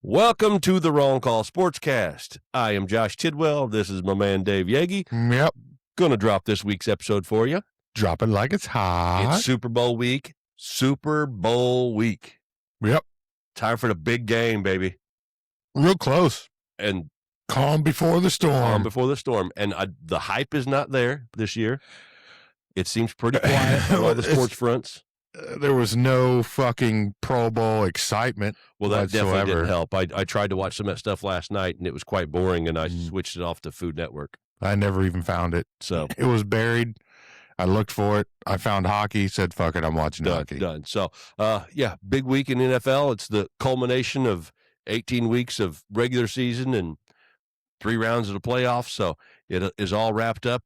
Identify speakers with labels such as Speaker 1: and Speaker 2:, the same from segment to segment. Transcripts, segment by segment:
Speaker 1: Welcome to the Wrong Call Sportscast. I am Josh Tidwell. This is my man Dave Yagi.
Speaker 2: Yep.
Speaker 1: Gonna drop this week's episode for you.
Speaker 2: Drop it like it's hot.
Speaker 1: It's Super Bowl week. Super Bowl week.
Speaker 2: Yep.
Speaker 1: Time for the big game, baby.
Speaker 2: Real close.
Speaker 1: And
Speaker 2: calm before the storm.
Speaker 1: Calm before the storm. And the hype is not there this year. It seems pretty quiet on all the sports fronts.
Speaker 2: There was no fucking Pro Bowl excitement.
Speaker 1: Well, that
Speaker 2: whatsoever.
Speaker 1: definitely didn't help. I tried to watch some of that stuff last night, and it was quite boring, and I switched it off to Food Network.
Speaker 2: I never even found it.
Speaker 1: So
Speaker 2: it was buried. I looked for it. I found hockey, said, fuck it, I'm watching hockey.
Speaker 1: Done. So, big week in NFL. It's the culmination of 18 weeks of regular season and 3 rounds of the playoffs. So it is all wrapped up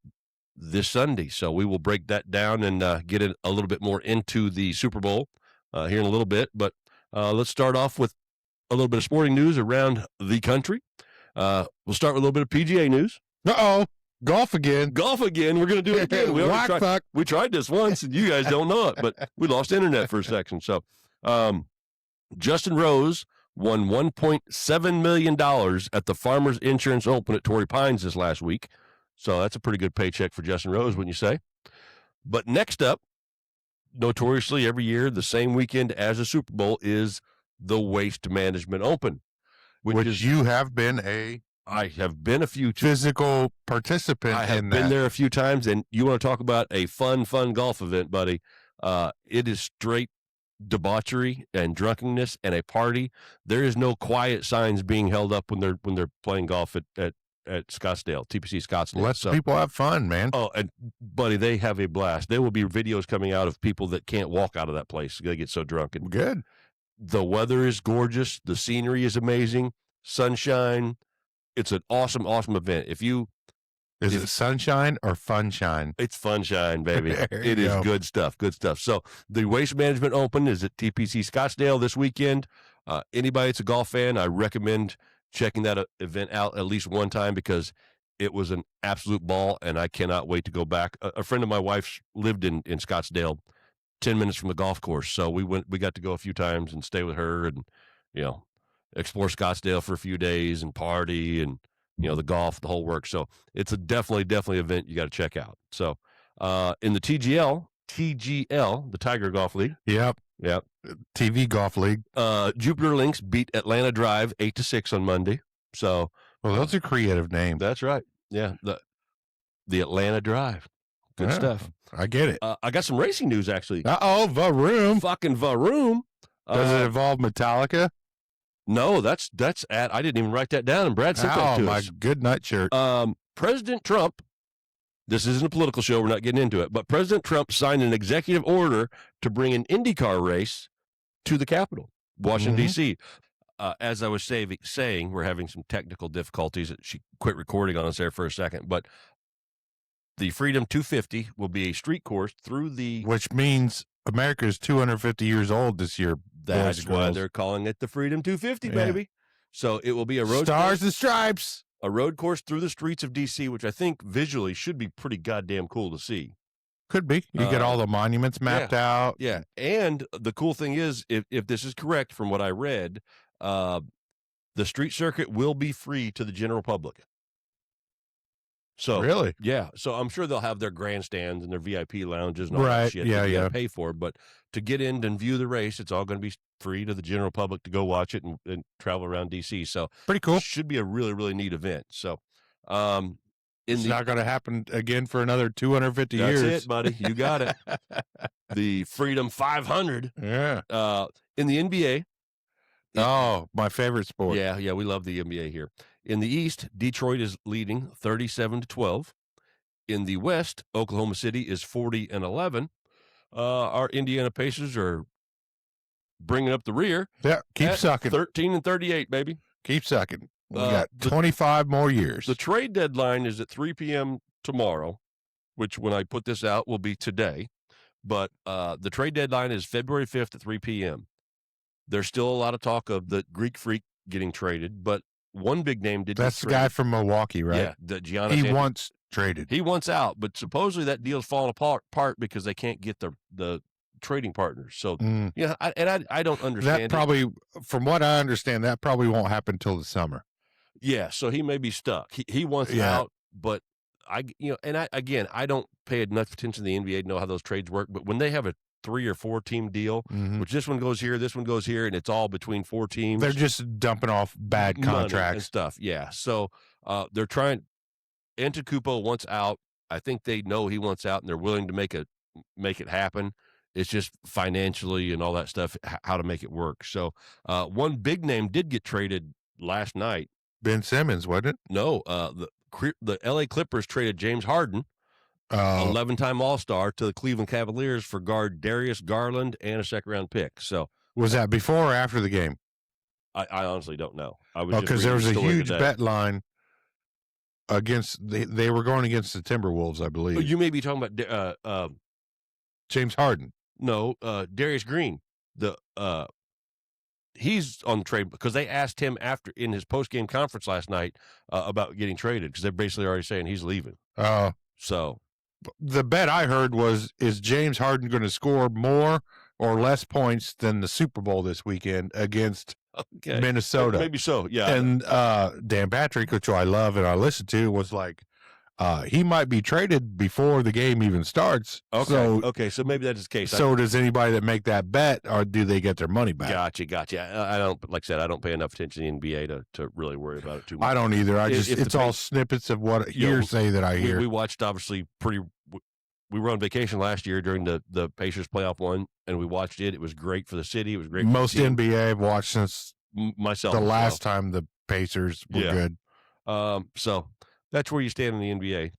Speaker 1: this Sunday. So we will break that down and get a little bit more into the Super Bowl here in a little bit. But let's start off with a little bit of sporting news around the country. We'll start with a little bit of PGA news.
Speaker 2: Uh-oh. Golf again.
Speaker 1: We're going to do it again. We tried this once, and you guys don't know it, but we lost internet for a second. So Justin Rose won $1.7 million at the Farmers Insurance Open at Torrey Pines this last week. So that's a pretty good paycheck for Justin Rose, wouldn't you say? But next up, notoriously every year, the same weekend as the Super Bowl is the Waste Management Open.
Speaker 2: Which you have been
Speaker 1: I have been a few
Speaker 2: physical participant in that.
Speaker 1: I have been there a few times, and you want to talk about a fun golf event, buddy. It is straight debauchery and drunkenness and a party. There is no quiet signs being held up when they're playing golf at Scottsdale, TPC Scottsdale.
Speaker 2: Let people have fun, man.
Speaker 1: Oh, and buddy, they have a blast. There will be videos coming out of people that can't walk out of that place. They get so drunk. And
Speaker 2: good.
Speaker 1: The weather is gorgeous. The scenery is amazing. Sunshine. It's an awesome event. Is
Speaker 2: it sunshine or funshine?
Speaker 1: It's funshine, baby. It is good stuff. So the Waste Management Open is at TPC Scottsdale this weekend. Anybody that's a golf fan, I recommend checking that event out at least one time because it was an absolute ball, and I cannot wait to go back. A friend of my wife's lived in Scottsdale, 10 minutes from the golf course, so we got to go a few times and stay with her and, explore Scottsdale for a few days and party and, the golf, the whole work. So it's a definitely event you got to check out. So in the TGL, the Tiger Golf League.
Speaker 2: Yep. TV Golf League.
Speaker 1: Jupiter Links beat Atlanta Drive 8-6 on Monday. So,
Speaker 2: well, those are creative names.
Speaker 1: That's right. Yeah, the Atlanta Drive. Good stuff.
Speaker 2: I get it.
Speaker 1: I got some racing news actually.
Speaker 2: Vroom.
Speaker 1: Fucking Vroom.
Speaker 2: Does it involve Metallica?
Speaker 1: No, that's at. I didn't even write that down, and Brad sent that to us.
Speaker 2: My good night shirt.
Speaker 1: President Trump. This isn't a political show. We're not getting into it. But President Trump signed an executive order to bring an IndyCar race to the Capitol, Washington, D.C. As I was saying, we're having some technical difficulties. She quit recording on us there for a second. But the Freedom 250 will be a street course through the...
Speaker 2: Which means America is 250 years old this year.
Speaker 1: That's why they're calling it the Freedom 250, baby. So it will be a road
Speaker 2: Stars
Speaker 1: course.
Speaker 2: and Stripes.
Speaker 1: A road course through the streets of D.C., which I think visually should be pretty goddamn cool to see.
Speaker 2: Could be. You get all the monuments mapped out.
Speaker 1: Yeah. And the cool thing is, if this is correct from what I read, the street circuit will be free to the general public. So
Speaker 2: really?
Speaker 1: Yeah. So I'm sure they'll have their grandstands and their VIP lounges and all
Speaker 2: right.
Speaker 1: that shit
Speaker 2: that
Speaker 1: you gotta pay for. But to get in and view the race, it's all going to be free to the general public to go watch it and travel around DC. So
Speaker 2: pretty cool.
Speaker 1: Should be a really, really neat event. So
Speaker 2: it's not going to happen again for another 250 years.
Speaker 1: That's it, buddy. You got it. The Freedom 500.
Speaker 2: Yeah.
Speaker 1: In the NBA.
Speaker 2: My favorite sport.
Speaker 1: Yeah, we love the NBA here. In the East, Detroit is leading 37-12. In the West, Oklahoma City is 40-11. Our Indiana Pacers are bringing up the rear.
Speaker 2: Yeah, keep sucking.
Speaker 1: 13-38, baby.
Speaker 2: Keep sucking. We got 25 more years.
Speaker 1: The trade deadline is at 3 p.m. tomorrow, which when I put this out will be today. But the trade deadline is February 5th at 3 p.m. There's still a lot of talk of the Greek Freak getting traded, but one big name did.
Speaker 2: That's the guy from Milwaukee, right?
Speaker 1: Yeah, the Giannis.
Speaker 2: He wants traded.
Speaker 1: He wants out, but supposedly that deal's falling apart because they can't get the trading partners. So yeah, I don't understand
Speaker 2: that. Probably, from what I understand, that probably won't happen till the summer.
Speaker 1: Yeah, so he may be stuck. He wants out, but I don't pay enough attention to the NBA to know how those trades work. But when they have a 3 or 4 team deal, which this one goes here, this one goes here, and it's all between 4 teams,
Speaker 2: they're just dumping off bad contracts
Speaker 1: and stuff. Yeah, so they're trying. Antetokounmpo wants out. I think they know he wants out, and they're willing to make it happen. It's just financially and all that stuff, how to make it work. So one big name did get traded last night.
Speaker 2: Ben Simmons, wasn't it?
Speaker 1: No, the L.A. Clippers traded James Harden, 11-time All-Star, to the Cleveland Cavaliers for guard Darius Garland and a second-round pick. So
Speaker 2: was that before or after the game?
Speaker 1: I honestly don't know. I was
Speaker 2: because there was a huge bet line against they were going against the Timberwolves, I believe.
Speaker 1: Oh, you may be talking about
Speaker 2: James Harden.
Speaker 1: No, Darius Green. He's on the trade because they asked him in his post-game conference last night about getting traded because they're basically already saying he's leaving. So
Speaker 2: the bet I heard was, is James Harden going to score more or less points than the Super Bowl this weekend against Minnesota?
Speaker 1: Maybe so, yeah.
Speaker 2: And Dan Patrick, which I love and I listen to, was like, he might be traded before the game even starts.
Speaker 1: Okay, so maybe that's the case.
Speaker 2: So does anybody that make that bet, or do they get their money back?
Speaker 1: Gotcha. I don't, like I said, I don't pay enough attention to the NBA to really worry about it too much.
Speaker 2: I don't either. It's all snippets of what hearsay that I hear.
Speaker 1: We watched, obviously, we were on vacation last year during the Pacers playoff one, and we watched it. It was great for the city. It was great.
Speaker 2: Most NBA I've watched since
Speaker 1: myself.
Speaker 2: The last time the Pacers were good.
Speaker 1: So that's where you stand in the NBA.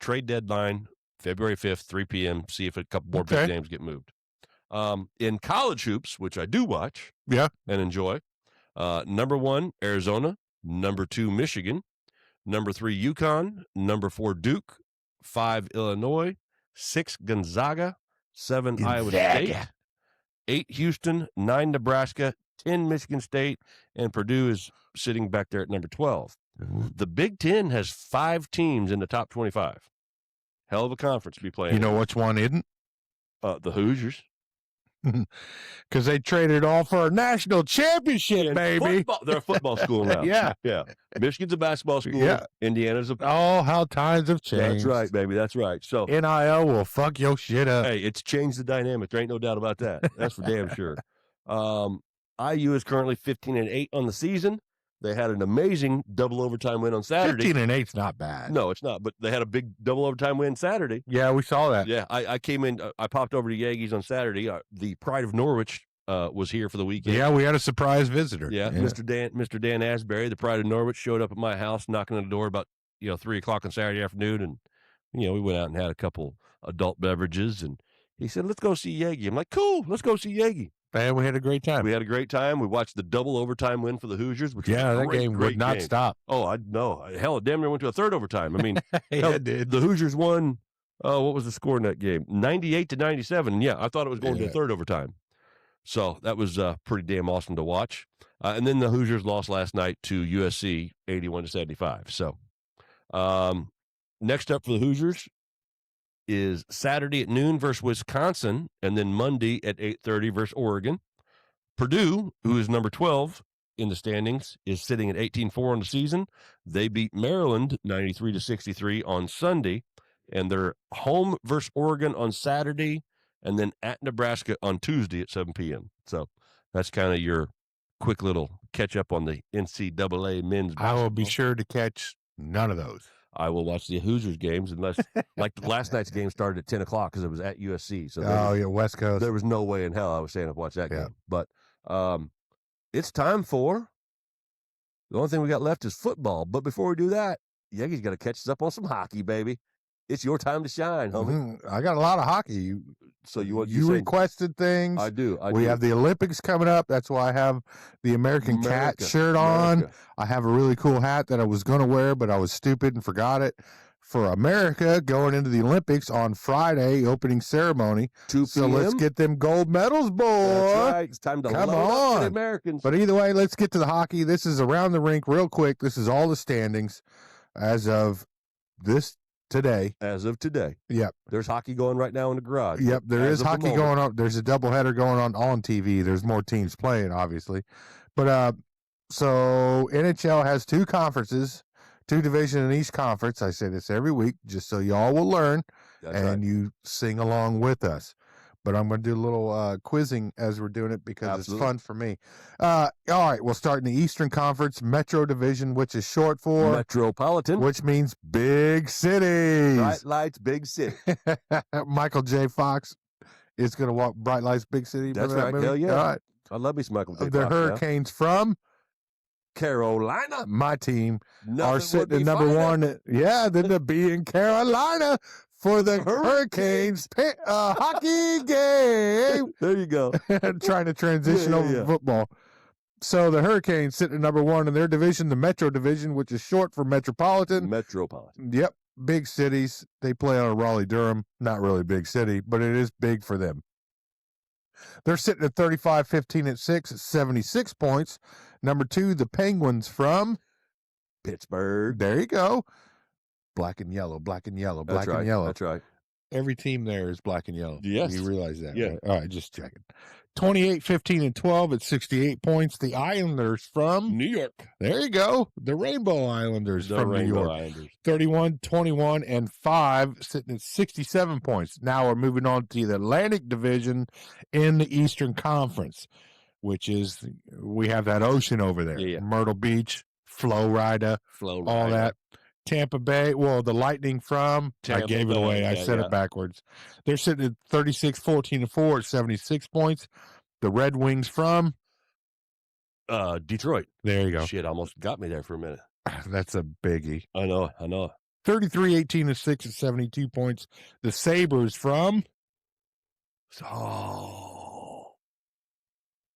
Speaker 1: Trade deadline, February 5th, 3 p.m. See if a couple more big names get moved. In college hoops, which I do watch and enjoy, number 1, Arizona. Number 2, Michigan. Number 3, UConn. Number 4, Duke. 5, Illinois. 6, Gonzaga. 7, Iowa State. 8, Houston. 9, Nebraska. 10, Michigan State. And Purdue is sitting back there at number 12. The Big Ten has 5 teams in the top 25. Hell of a conference to be playing.
Speaker 2: You know which one isn't?
Speaker 1: The Hoosiers.
Speaker 2: Because they traded all for a national championship, baby.
Speaker 1: They're a football school now.
Speaker 2: Yeah.
Speaker 1: Michigan's a basketball school.
Speaker 2: Yeah.
Speaker 1: Indiana's a...
Speaker 2: Oh, how times have changed.
Speaker 1: That's right, baby. That's right. So
Speaker 2: NIL will fuck your shit up.
Speaker 1: Hey, it's changed the dynamic. There ain't no doubt about that. That's for damn sure. IU is currently 15-8 on the season. They had an amazing double overtime win on Saturday.
Speaker 2: 15-8's not bad.
Speaker 1: No, it's not. But they had a big double overtime win Saturday.
Speaker 2: Yeah, we saw that.
Speaker 1: Yeah, I came in. I popped over to Yankees on Saturday. The Pride of Norwich was here for the weekend.
Speaker 2: Yeah, we had a surprise visitor.
Speaker 1: Yeah. Mr. Dan Asbury, the Pride of Norwich, showed up at my house, knocking on the door about 3:00 on Saturday afternoon, and we went out and had a couple adult beverages, and he said, "Let's go see Yagi." I'm like, "Cool, let's go see Yagi."
Speaker 2: Man, we had a great time.
Speaker 1: We had a great time. We watched the double overtime win for the Hoosiers, which was
Speaker 2: that game would not stop.
Speaker 1: Oh, I know. Hell, it damn near went to a third overtime. I mean,
Speaker 2: it did.
Speaker 1: The Hoosiers won. What was the score in that game? 98-97. And I thought it was going to a third overtime. So that was pretty damn awesome to watch. And then the Hoosiers lost last night to USC, 81-75. So next up for the Hoosiers is Saturday at noon versus Wisconsin, and then Monday at 8:30 versus Oregon. Purdue, who is number 12 in the standings, is sitting at 18-4 on the season. They beat Maryland 93-63 on Sunday, and they're home versus Oregon on Saturday, and then at Nebraska on Tuesday at 7 p.m. So that's kind of your quick little catch up on the NCAA men's basketball.
Speaker 2: I will be sure to catch none of those.
Speaker 1: I will watch the Hoosiers games unless, like last night's game started at 10 o'clock because it was at USC. So
Speaker 2: West Coast.
Speaker 1: There was no way in hell I was staying up to watch that game. But it's time for, the only thing we got left is football. But before we do that, Yankees got to catch us up on some hockey, baby. It's your time to shine, homie.
Speaker 2: I got a lot of hockey.
Speaker 1: So you
Speaker 2: requested things.
Speaker 1: I do.
Speaker 2: We have the Olympics coming up. That's why I have the American Cat shirt on. I have a really cool hat that I was going to wear, but I was stupid and forgot it. For America going into the Olympics on Friday, opening ceremony.
Speaker 1: 2 p.m.
Speaker 2: So let's get them gold medals, boy.
Speaker 1: That's right. It's time to
Speaker 2: come
Speaker 1: load
Speaker 2: on,
Speaker 1: up the Americans.
Speaker 2: But either way, let's get to the hockey. This is around the rink real quick. This is all the standings as of this today.
Speaker 1: As of today.
Speaker 2: Yep.
Speaker 1: There's hockey going right now in the garage.
Speaker 2: Yep, there is hockey going on. There's a doubleheader going on TV. There's more teams playing, obviously. But so NHL has 2 conferences, 2 divisions in each conference. I say this every week just so y'all will learn. That's and right. You sing along with us. But I'm going to do a little quizzing as we're doing it because Absolutely. It's fun for me. All right, we'll start in the Eastern Conference Metro Division, which is short for
Speaker 1: Metropolitan,
Speaker 2: which means big cities.
Speaker 1: Bright Lights, big city.
Speaker 2: Michael J. Fox is going to walk Bright Lights, big city.
Speaker 1: That's right.
Speaker 2: That
Speaker 1: Hell yeah.
Speaker 2: All right.
Speaker 1: I love me some Michael J. Fox.
Speaker 2: The Hurricanes from
Speaker 1: Carolina.
Speaker 2: My team are sitting at number 1. Yeah, then to be in Carolina for the Hurricanes hockey game.
Speaker 1: There you go.
Speaker 2: Trying to transition over to football. So the Hurricanes sitting at number 1 in their division, the Metro Division, which is short for Metropolitan.
Speaker 1: Metropolitan.
Speaker 2: Yep. Big cities. They play out of Raleigh-Durham. Not really big city, but it is big for them. They're sitting at 35-15-6 at 76 points. Number 2, the Penguins from
Speaker 1: Pittsburgh.
Speaker 2: There you go. Black and yellow, black and yellow, black and yellow.
Speaker 1: That's right.
Speaker 2: Every team there is black and yellow.
Speaker 1: Yes.
Speaker 2: You realize that,
Speaker 1: yeah.
Speaker 2: Right? All right, just checking. 28-15-12 at 68 points. The Islanders from
Speaker 1: New York.
Speaker 2: There you go. The Rainbow Islanders from New York.
Speaker 1: Islanders.
Speaker 2: 31-21-5, sitting at 67 points. Now we're moving on to the Atlantic Division in the Eastern Conference, which is, we have that ocean over there.
Speaker 1: Yeah.
Speaker 2: Myrtle Beach, Florida, all that. Tampa Bay, well, the Lightning from, I gave it away. I said it backwards. They're sitting at 36-14-4 at 76 points. The Red Wings from
Speaker 1: Detroit.
Speaker 2: There you go.
Speaker 1: Shit, almost got me there for a minute.
Speaker 2: That's a biggie.
Speaker 1: I know.
Speaker 2: 33-18-6 at 72 points. The Sabres from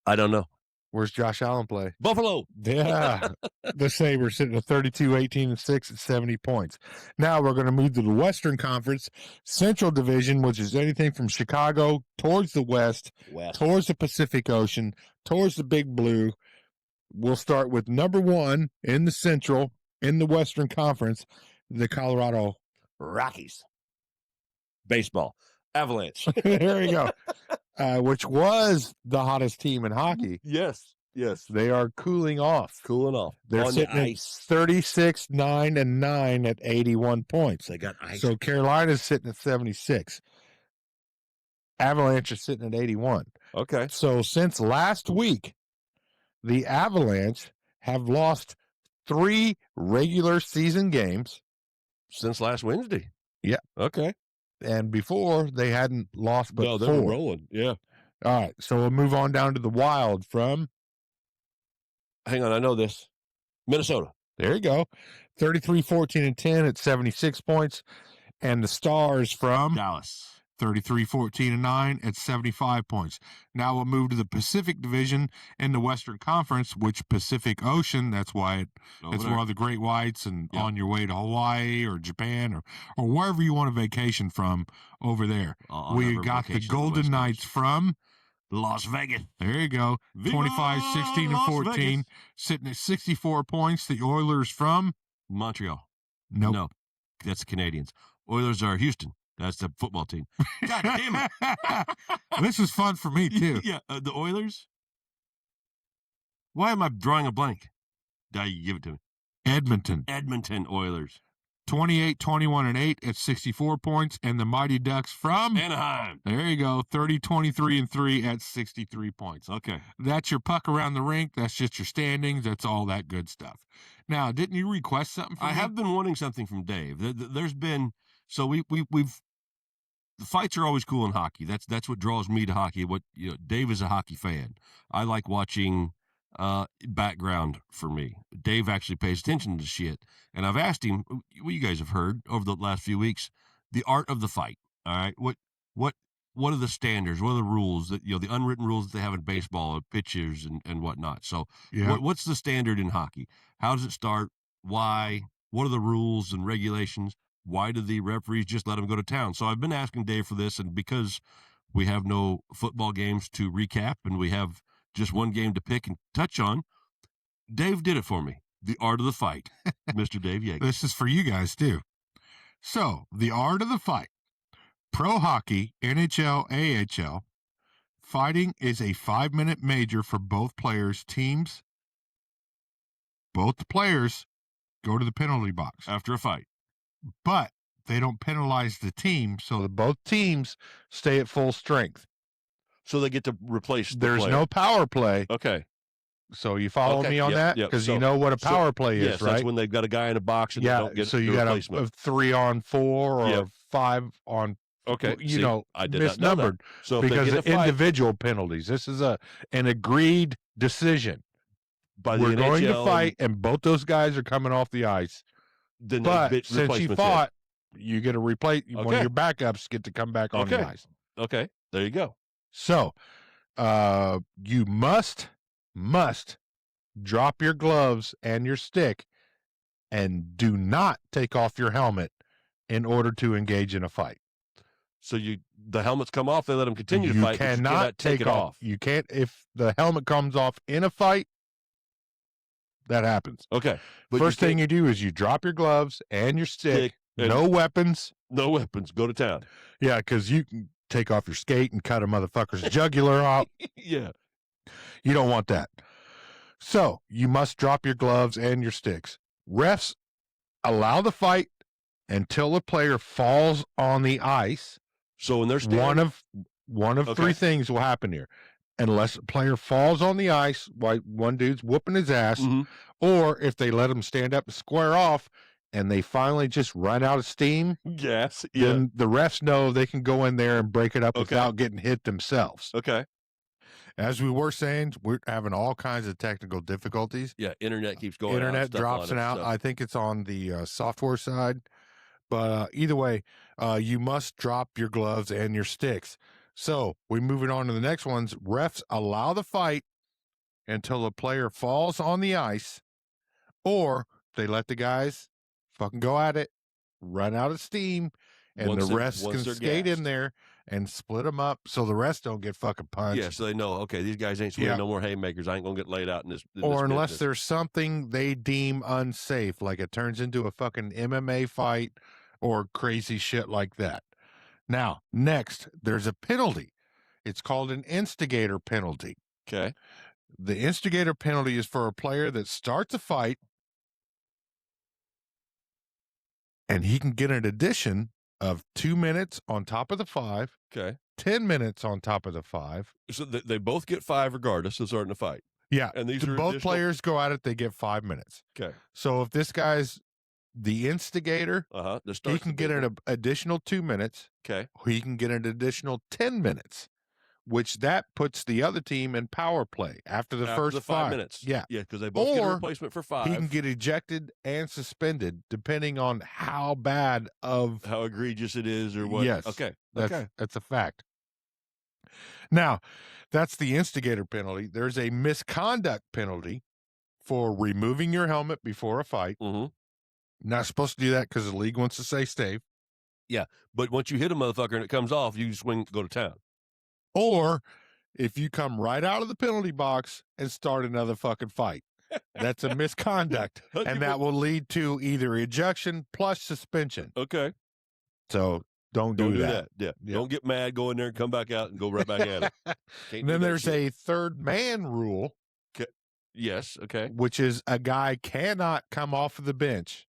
Speaker 1: I don't know.
Speaker 2: Where's Josh Allen play?
Speaker 1: Buffalo.
Speaker 2: Yeah. The Sabres sitting at 32-18-6 at 70 points. Now we're going to move to the Western Conference Central Division, which is anything from Chicago towards the west, towards the Pacific Ocean, towards the Big Blue. We'll start with number 1 in the Central, in the Western Conference, the Colorado
Speaker 1: Rockies. Baseball. Avalanche.
Speaker 2: There you go. Which was the hottest team in hockey.
Speaker 1: Yes.
Speaker 2: They are cooling off. They're
Speaker 1: on
Speaker 2: sitting
Speaker 1: the
Speaker 2: ice. 36-9-9 at 81 points.
Speaker 1: They got ice.
Speaker 2: So Carolina's sitting at 76. Avalanche is sitting at 81.
Speaker 1: Okay.
Speaker 2: So since last week, the Avalanche have lost 3 regular season games.
Speaker 1: Since last Wednesday.
Speaker 2: Yeah.
Speaker 1: Okay.
Speaker 2: And before, they hadn't lost but 4.
Speaker 1: They were rolling. Yeah.
Speaker 2: All right. So we'll move on down to the Wild from.
Speaker 1: Hang on. I know this. Minnesota.
Speaker 2: There you go. 33-14-10 at 76 points. And the Stars from
Speaker 1: Dallas.
Speaker 2: 33-14-9 at 75 points. Now we'll move to the Pacific Division in the Western Conference, which Pacific Ocean, that's why it's where all the great whites and on your way to Hawaii or Japan or wherever you want to vacation from over there. We got the Golden Knights from
Speaker 1: Las Vegas.
Speaker 2: There you go. 25-16-14, sitting at 64 points. The Oilers from
Speaker 1: Montreal.
Speaker 2: Nope.
Speaker 1: No, that's the Canadians. Oilers are Houston. That's the football team. God damn it.
Speaker 2: This is fun for me, too.
Speaker 1: Yeah, the Oilers. Why am I drawing a blank? You give it to me. Edmonton Oilers.
Speaker 2: 28-21-8 at 64 points. And the Mighty Ducks from
Speaker 1: Anaheim.
Speaker 2: There you go. 30-23-3 at 63 points.
Speaker 1: Okay.
Speaker 2: That's your puck around the rink. That's just your standings. That's all that good stuff. Now, didn't you request something from me?
Speaker 1: I have been wanting something from Dave. There's been... So we've the fights are always cool in hockey. That's what draws me to hockey. Dave is a hockey fan. I like watching background for me. Dave actually pays attention to shit. And I've asked him, well, you guys have heard over the last few weeks, the art of the fight. All right. What are the standards? What are the rules that, the unwritten rules that they have in baseball, pitchers and whatnot. So what's the standard in hockey? How does it start? Why? What are the rules and regulations? Why do the referees just let them go to town? So I've been asking Dave for this, and because we have no football games to recap and we have just one game to pick and touch on, Dave did it for me. The art of the fight, Mr. Dave Yeager.
Speaker 2: This is for you guys, too. So, the art of the fight. Pro hockey, NHL, AHL. Fighting is a 5-minute major for both players. Teams, both players go to the penalty box
Speaker 1: after a fight.
Speaker 2: But they don't penalize the team, so both teams stay at full strength.
Speaker 1: So they get to replace the
Speaker 2: There's
Speaker 1: player.
Speaker 2: no power play.
Speaker 1: Okay.
Speaker 2: So you follow me on that? Because you know what a power play is,
Speaker 1: yes,
Speaker 2: right?
Speaker 1: That's when they've got a guy in a box and they don't get
Speaker 2: so you got a 3-on-4 or 5-on.
Speaker 1: Okay.
Speaker 2: You know,
Speaker 1: I did
Speaker 2: misnumbered.
Speaker 1: Not know that. So
Speaker 2: because of individual penalties. This is an agreed decision.
Speaker 1: By the
Speaker 2: We're
Speaker 1: NHL,
Speaker 2: going to fight, and both those guys are coming off the ice.
Speaker 1: Then
Speaker 2: but since you fought, you get to replace one of your backups get to come back on the ice.
Speaker 1: Okay. There you go.
Speaker 2: So you must drop your gloves and your stick and do not take off your helmet in order to engage in a fight.
Speaker 1: So the helmets come off, they let them continue to fight.
Speaker 2: Cannot
Speaker 1: you cannot take it off.
Speaker 2: You can't, if the helmet comes off in a fight, that happens.
Speaker 1: Okay.
Speaker 2: But first thing you do is you drop your gloves and your stick. No weapons.
Speaker 1: No weapons. Go to town.
Speaker 2: Yeah, because you can take off your skate and cut a motherfucker's jugular out.
Speaker 1: Yeah.
Speaker 2: You don't want that. So you must drop your gloves and your sticks. Refs allow the fight until the player falls on the ice.
Speaker 1: So when they're standing,
Speaker 2: one of three things will happen here. Unless a player falls on the ice while one dude's whooping his ass, or if they let him stand up and square off and they finally just run out of steam, then the refs know they can go in there and break it up without getting hit themselves.
Speaker 1: Okay.
Speaker 2: As we were saying, we're having all kinds of technical difficulties.
Speaker 1: Yeah, internet keeps going
Speaker 2: Internet drops and out. So. I think it's on the software side. But either way, you must drop your gloves and your sticks. So we're moving on to the next ones. Refs allow the fight until the player falls on the ice, or they let the guys fucking go at it, run out of steam, and the refs can skate in there and split them up so the rest don't get fucking punched.
Speaker 1: Yeah, so they know, okay, these guys ain't swinging no more haymakers. I ain't going to get laid out in this.
Speaker 2: Or unless there's something they deem unsafe, like it turns into a fucking MMA fight or crazy shit like that. Now, next, there's a penalty. It's called an instigator penalty.
Speaker 1: Okay.
Speaker 2: The instigator penalty is for a player that starts a fight, and he can get an addition of 2 minutes on top of the 5.
Speaker 1: Okay.
Speaker 2: 10 minutes on top of the 5.
Speaker 1: So they both get 5 regardless of starting a fight.
Speaker 2: Yeah.
Speaker 1: And these are
Speaker 2: both players go at it, they get 5 minutes.
Speaker 1: Okay.
Speaker 2: So if this guy's the instigator, he can get an additional 2 minutes.
Speaker 1: Okay.
Speaker 2: He can get an additional 10 minutes, which that puts the other team in power play after the first 5 minutes. Yeah.
Speaker 1: Yeah, because they both get a replacement for 5.
Speaker 2: He can get ejected and suspended depending on how bad of
Speaker 1: how egregious it is or what.
Speaker 2: Yes.
Speaker 1: Okay.
Speaker 2: That's a fact. Now, that's the instigator penalty. There's a misconduct penalty for removing your helmet before a fight.
Speaker 1: Mm-hmm.
Speaker 2: Not supposed to do that because the league wants to stay safe.
Speaker 1: Yeah, but once you hit a motherfucker and it comes off, you swing, go to town.
Speaker 2: Or if you come right out of the penalty box and start another fucking fight, that's a misconduct, and that will lead to either ejection plus suspension.
Speaker 1: Okay.
Speaker 2: So don't do that.
Speaker 1: Yeah. Don't get mad, go in there and come back out and go right back at it.
Speaker 2: And then there's a third man rule.
Speaker 1: Okay. Yes. Okay.
Speaker 2: Which is a guy cannot come off of the bench.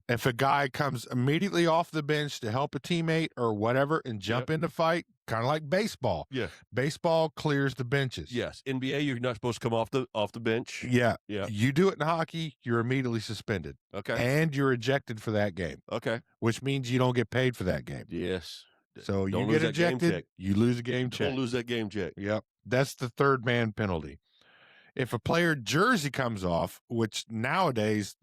Speaker 2: If a guy comes immediately off the bench to help a teammate or whatever and jump in the fight, kind of like baseball.
Speaker 1: Yeah.
Speaker 2: Baseball clears the benches.
Speaker 1: Yes. NBA, you're not supposed to come off the bench.
Speaker 2: Yeah.
Speaker 1: Yeah.
Speaker 2: You do it in hockey, you're immediately suspended.
Speaker 1: Okay.
Speaker 2: And you're ejected for that game.
Speaker 1: Okay.
Speaker 2: Which means you don't get paid for that game.
Speaker 1: Yes.
Speaker 2: So you get ejected, you lose a game check.
Speaker 1: Don't lose that game check.
Speaker 2: Yep. That's the third man penalty. If a player jersey comes off, which nowadays,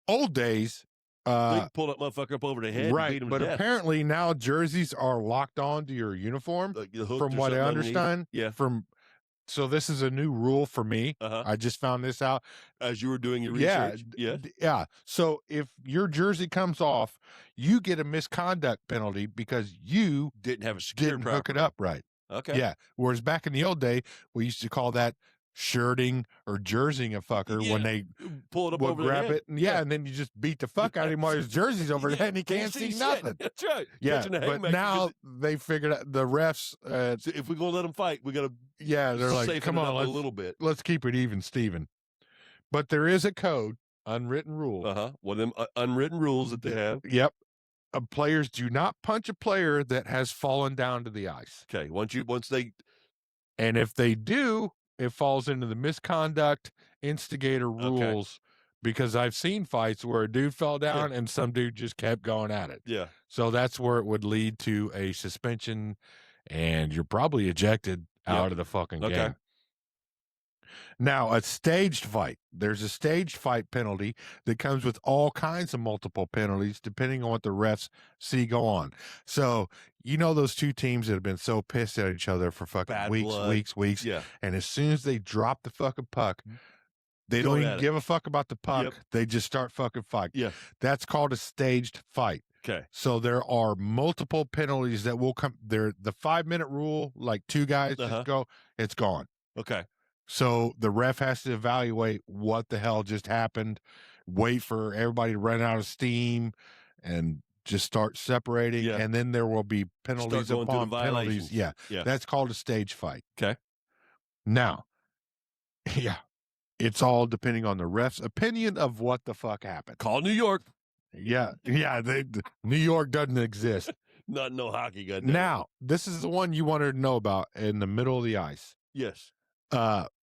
Speaker 2: old days,
Speaker 1: they pull that motherfucker up over the head,
Speaker 2: right?
Speaker 1: And beat him
Speaker 2: but
Speaker 1: to death.
Speaker 2: Apparently now jerseys are locked on to your uniform. From what I understand, so this is a new rule for me. I just found this out
Speaker 1: as you were doing your research.
Speaker 2: Yeah. So if your jersey comes off, you get a misconduct penalty because you
Speaker 1: didn't have a
Speaker 2: didn't hook it up right.
Speaker 1: Okay.
Speaker 2: Yeah. Whereas back in the old day, we used to call that shirting or jerseying a fucker when they
Speaker 1: pull it up
Speaker 2: will
Speaker 1: over
Speaker 2: grab
Speaker 1: their
Speaker 2: it, and then you just beat the fuck out of him while his jersey's over there, and he can't see nothing.
Speaker 1: That's right.
Speaker 2: Yeah, but now they figured out the refs.
Speaker 1: So if we're gonna let them fight, we gotta.
Speaker 2: Yeah, they're like, come on,
Speaker 1: a little bit.
Speaker 2: Let's keep it even, Steven. But there is a code, unwritten rule.
Speaker 1: One of them unwritten rules that they have.
Speaker 2: Yep. Players do not punch a player that has fallen down to the ice.
Speaker 1: Okay.
Speaker 2: And if they do, it falls into the misconduct instigator rules, because I've seen fights where a dude fell down and some dude just kept going at it.
Speaker 1: Yeah.
Speaker 2: So that's where it would lead to a suspension, and you're probably ejected out of the fucking game. Now, a staged fight. There's a staged fight penalty that comes with all kinds of multiple penalties depending on what the refs see go on. So, you know those two teams that have been so pissed at each other for fucking weeks.
Speaker 1: Yeah.
Speaker 2: And as soon as they drop the fucking puck, they don't even give a fuck about the puck.
Speaker 1: Yep.
Speaker 2: They just start fucking fighting.
Speaker 1: Yeah.
Speaker 2: That's called a staged fight.
Speaker 1: Okay.
Speaker 2: So there are multiple penalties that will come. The 5-minute rule, like two guys just go, it's gone.
Speaker 1: Okay.
Speaker 2: So the ref has to evaluate what the hell just happened, wait for everybody to run out of steam, and just start separating.
Speaker 1: Yeah.
Speaker 2: And then there will be penalties upon penalties. Yeah. That's called a stage fight.
Speaker 1: Okay.
Speaker 2: Now, it's all depending on the ref's opinion of what the fuck happened.
Speaker 1: Call New York.
Speaker 2: Yeah. New York doesn't exist.
Speaker 1: Not no hockey. Goddamn.
Speaker 2: Now, this is the one you wanted to know about in the middle of the ice.
Speaker 1: Yes.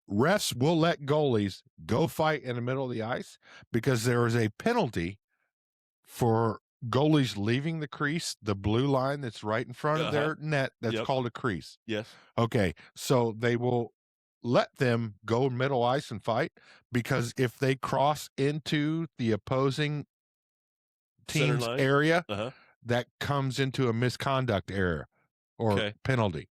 Speaker 2: Refs will let goalies go fight in the middle of the ice because there is a penalty for goalies leaving the crease, the blue line that's right in front of their net. That's called a crease.
Speaker 1: Yes.
Speaker 2: Okay. So they will let them go middle ice and fight, because if they cross into the opposing team's area, that comes into a misconduct area or penalty.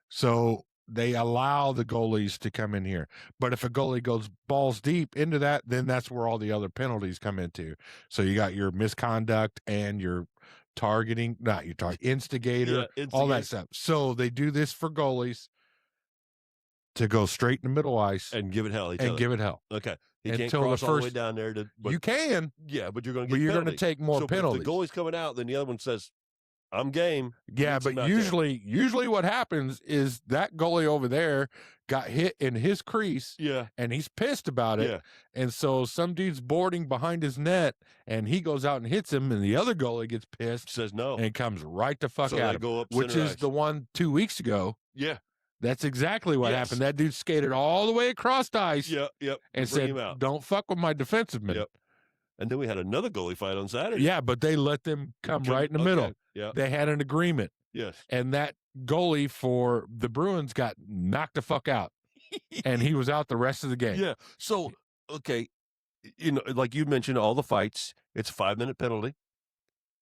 Speaker 2: So they allow the goalies to come in here. But if a goalie goes balls deep into that, then that's where all the other penalties come into. So you got your misconduct and your targeting, not your instigator, all that stuff. So they do this for goalies to go straight in the middle ice
Speaker 1: and give it hell.
Speaker 2: Give it hell.
Speaker 1: Okay. You can't cross all the way down there.
Speaker 2: You can.
Speaker 1: Yeah, but you're going to
Speaker 2: take more penalties.
Speaker 1: If the goalie's coming out, then the other one says, I'm game.
Speaker 2: Yeah, but usually what happens is that goalie over there got hit in his crease.
Speaker 1: Yeah.
Speaker 2: And he's pissed about it.
Speaker 1: Yeah.
Speaker 2: And so some dude's boarding behind his net and he goes out and hits him, and the other goalie gets pissed.
Speaker 1: Says no.
Speaker 2: And comes right the fuck at him.
Speaker 1: Go up
Speaker 2: which is the one 2 weeks ago.
Speaker 1: Yeah.
Speaker 2: That's exactly what happened. That dude skated all the way across the ice.
Speaker 1: Yep.
Speaker 2: And said, don't fuck with my defenseman.
Speaker 1: Yep. And then we had another goalie fight on Saturday.
Speaker 2: Yeah, but they let them come right in the middle.
Speaker 1: Yeah.
Speaker 2: They had an agreement.
Speaker 1: Yes.
Speaker 2: And that goalie for the Bruins got knocked the fuck out. And he was out the rest of the game.
Speaker 1: Yeah. So, okay, like you mentioned, all the fights, it's a 5-minute penalty.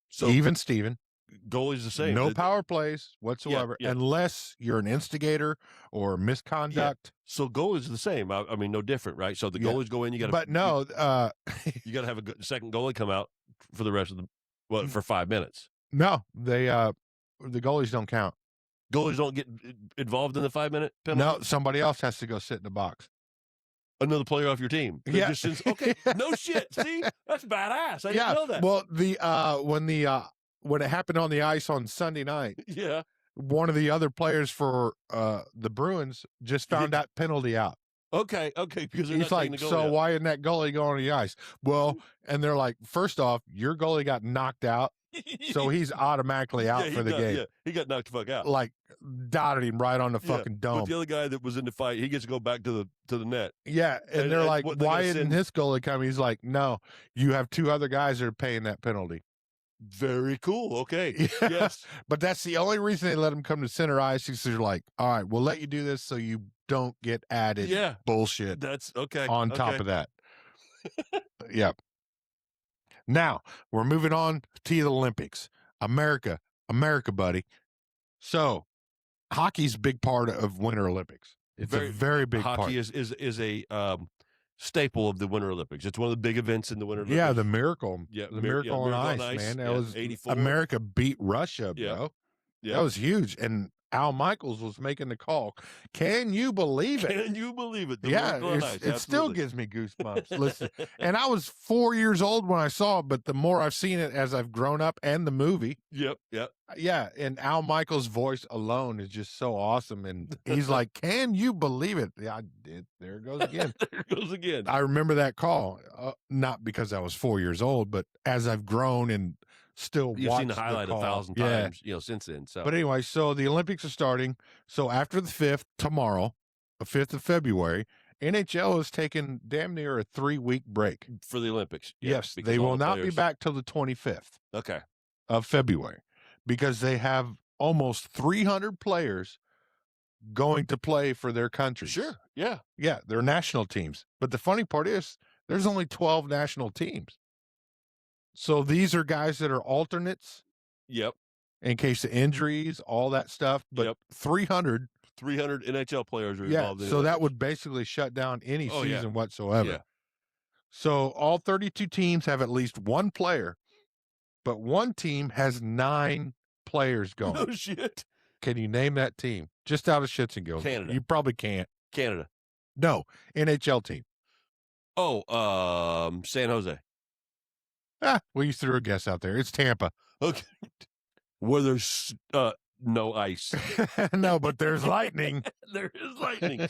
Speaker 1: So
Speaker 2: even Steven.
Speaker 1: Goalie's the same.
Speaker 2: No power plays whatsoever, unless you're an instigator or misconduct.
Speaker 1: Yeah. So goalie's the same. I mean, no different, right? So the goalies go in. You got to,
Speaker 2: but no,
Speaker 1: you got to have a second goalie come out for the rest of for 5 minutes.
Speaker 2: No, the goalies don't count.
Speaker 1: Goalies don't get involved in the 5-minute penalty.
Speaker 2: No, somebody else has to go sit in the box.
Speaker 1: Another player off your team. Okay, no shit. See, that's badass. I didn't know that.
Speaker 2: Well, when it happened on the ice on Sunday night, one of the other players for the Bruins just found that penalty out.
Speaker 1: Okay, because he's
Speaker 2: like, so why isn't that goalie going on the ice? Well, and they're like, first off, your goalie got knocked out, so he's automatically out for the game.
Speaker 1: Yeah, he got knocked the fuck out.
Speaker 2: Like, dotted him right on the fucking dome.
Speaker 1: But the other guy that was in the fight, he gets to go back to the net.
Speaker 2: Yeah, and they're like, why isn't his goalie coming? He's like, no, you have two other guys that are paying that penalty.
Speaker 1: Very cool. Okay. Yes.
Speaker 2: But that's the only reason they let him come to center ice, because they're like, all right, we'll let you do this so you don't get added bullshit.
Speaker 1: That's okay.
Speaker 2: On top of that. Yep. Now, we're moving on to the Olympics. America, buddy. So, hockey's a big part of Winter Olympics. It's a very big part.
Speaker 1: Hockey is a staple of the Winter Olympics. It's one of the big events in the Winter Olympics.
Speaker 2: Yeah, the miracle. Yeah, the miracle on ice, man. That was 84. America beat Russia, bro. Yeah. That was huge. And Al Michaels was making the call. Can you believe it?
Speaker 1: Can you believe it? The
Speaker 2: Yeah,
Speaker 1: Miracle on Ice,
Speaker 2: it still gives me goosebumps. Listen, and I was 4 years old when I saw it, but the more I've seen it as I've grown up and the movie,
Speaker 1: Yep.
Speaker 2: yeah, and Al Michaels' voice alone is just so awesome. And he's like, "Can you believe it?" Yeah, there it goes again.
Speaker 1: There it goes again.
Speaker 2: I remember that call, not because I was 4 years old, but as I've grown and still
Speaker 1: You've
Speaker 2: watched
Speaker 1: seen the highlight 1,000 times, since then. So,
Speaker 2: but anyway, so the Olympics are starting. So after the 5th, tomorrow, the 5th of February, NHL has taken damn near a 3-week break.
Speaker 1: For the Olympics.
Speaker 2: Yes, they will not be back till the 25th of February because they have almost 300 players going to play for their countries.
Speaker 1: Sure. Yeah.
Speaker 2: Yeah, they're national teams. But the funny part is there's only 12 national teams. So these are guys that are alternates.
Speaker 1: Yep.
Speaker 2: In case of injuries, all that stuff. But 300
Speaker 1: NHL players are involved in it.
Speaker 2: So that would basically shut down any season whatsoever.
Speaker 1: Yeah.
Speaker 2: So all 32 teams have at least one player, but one team has 9 players going.
Speaker 1: No shit.
Speaker 2: Can you name that team? Just out of shits and giggles.
Speaker 1: Canada.
Speaker 2: You probably can't.
Speaker 1: Canada.
Speaker 2: No, NHL team.
Speaker 1: Oh, San Jose.
Speaker 2: Well, you threw a guess out there. It's Tampa.
Speaker 1: Okay. Where there's no ice.
Speaker 2: No, but there's lightning.
Speaker 1: There is lightning.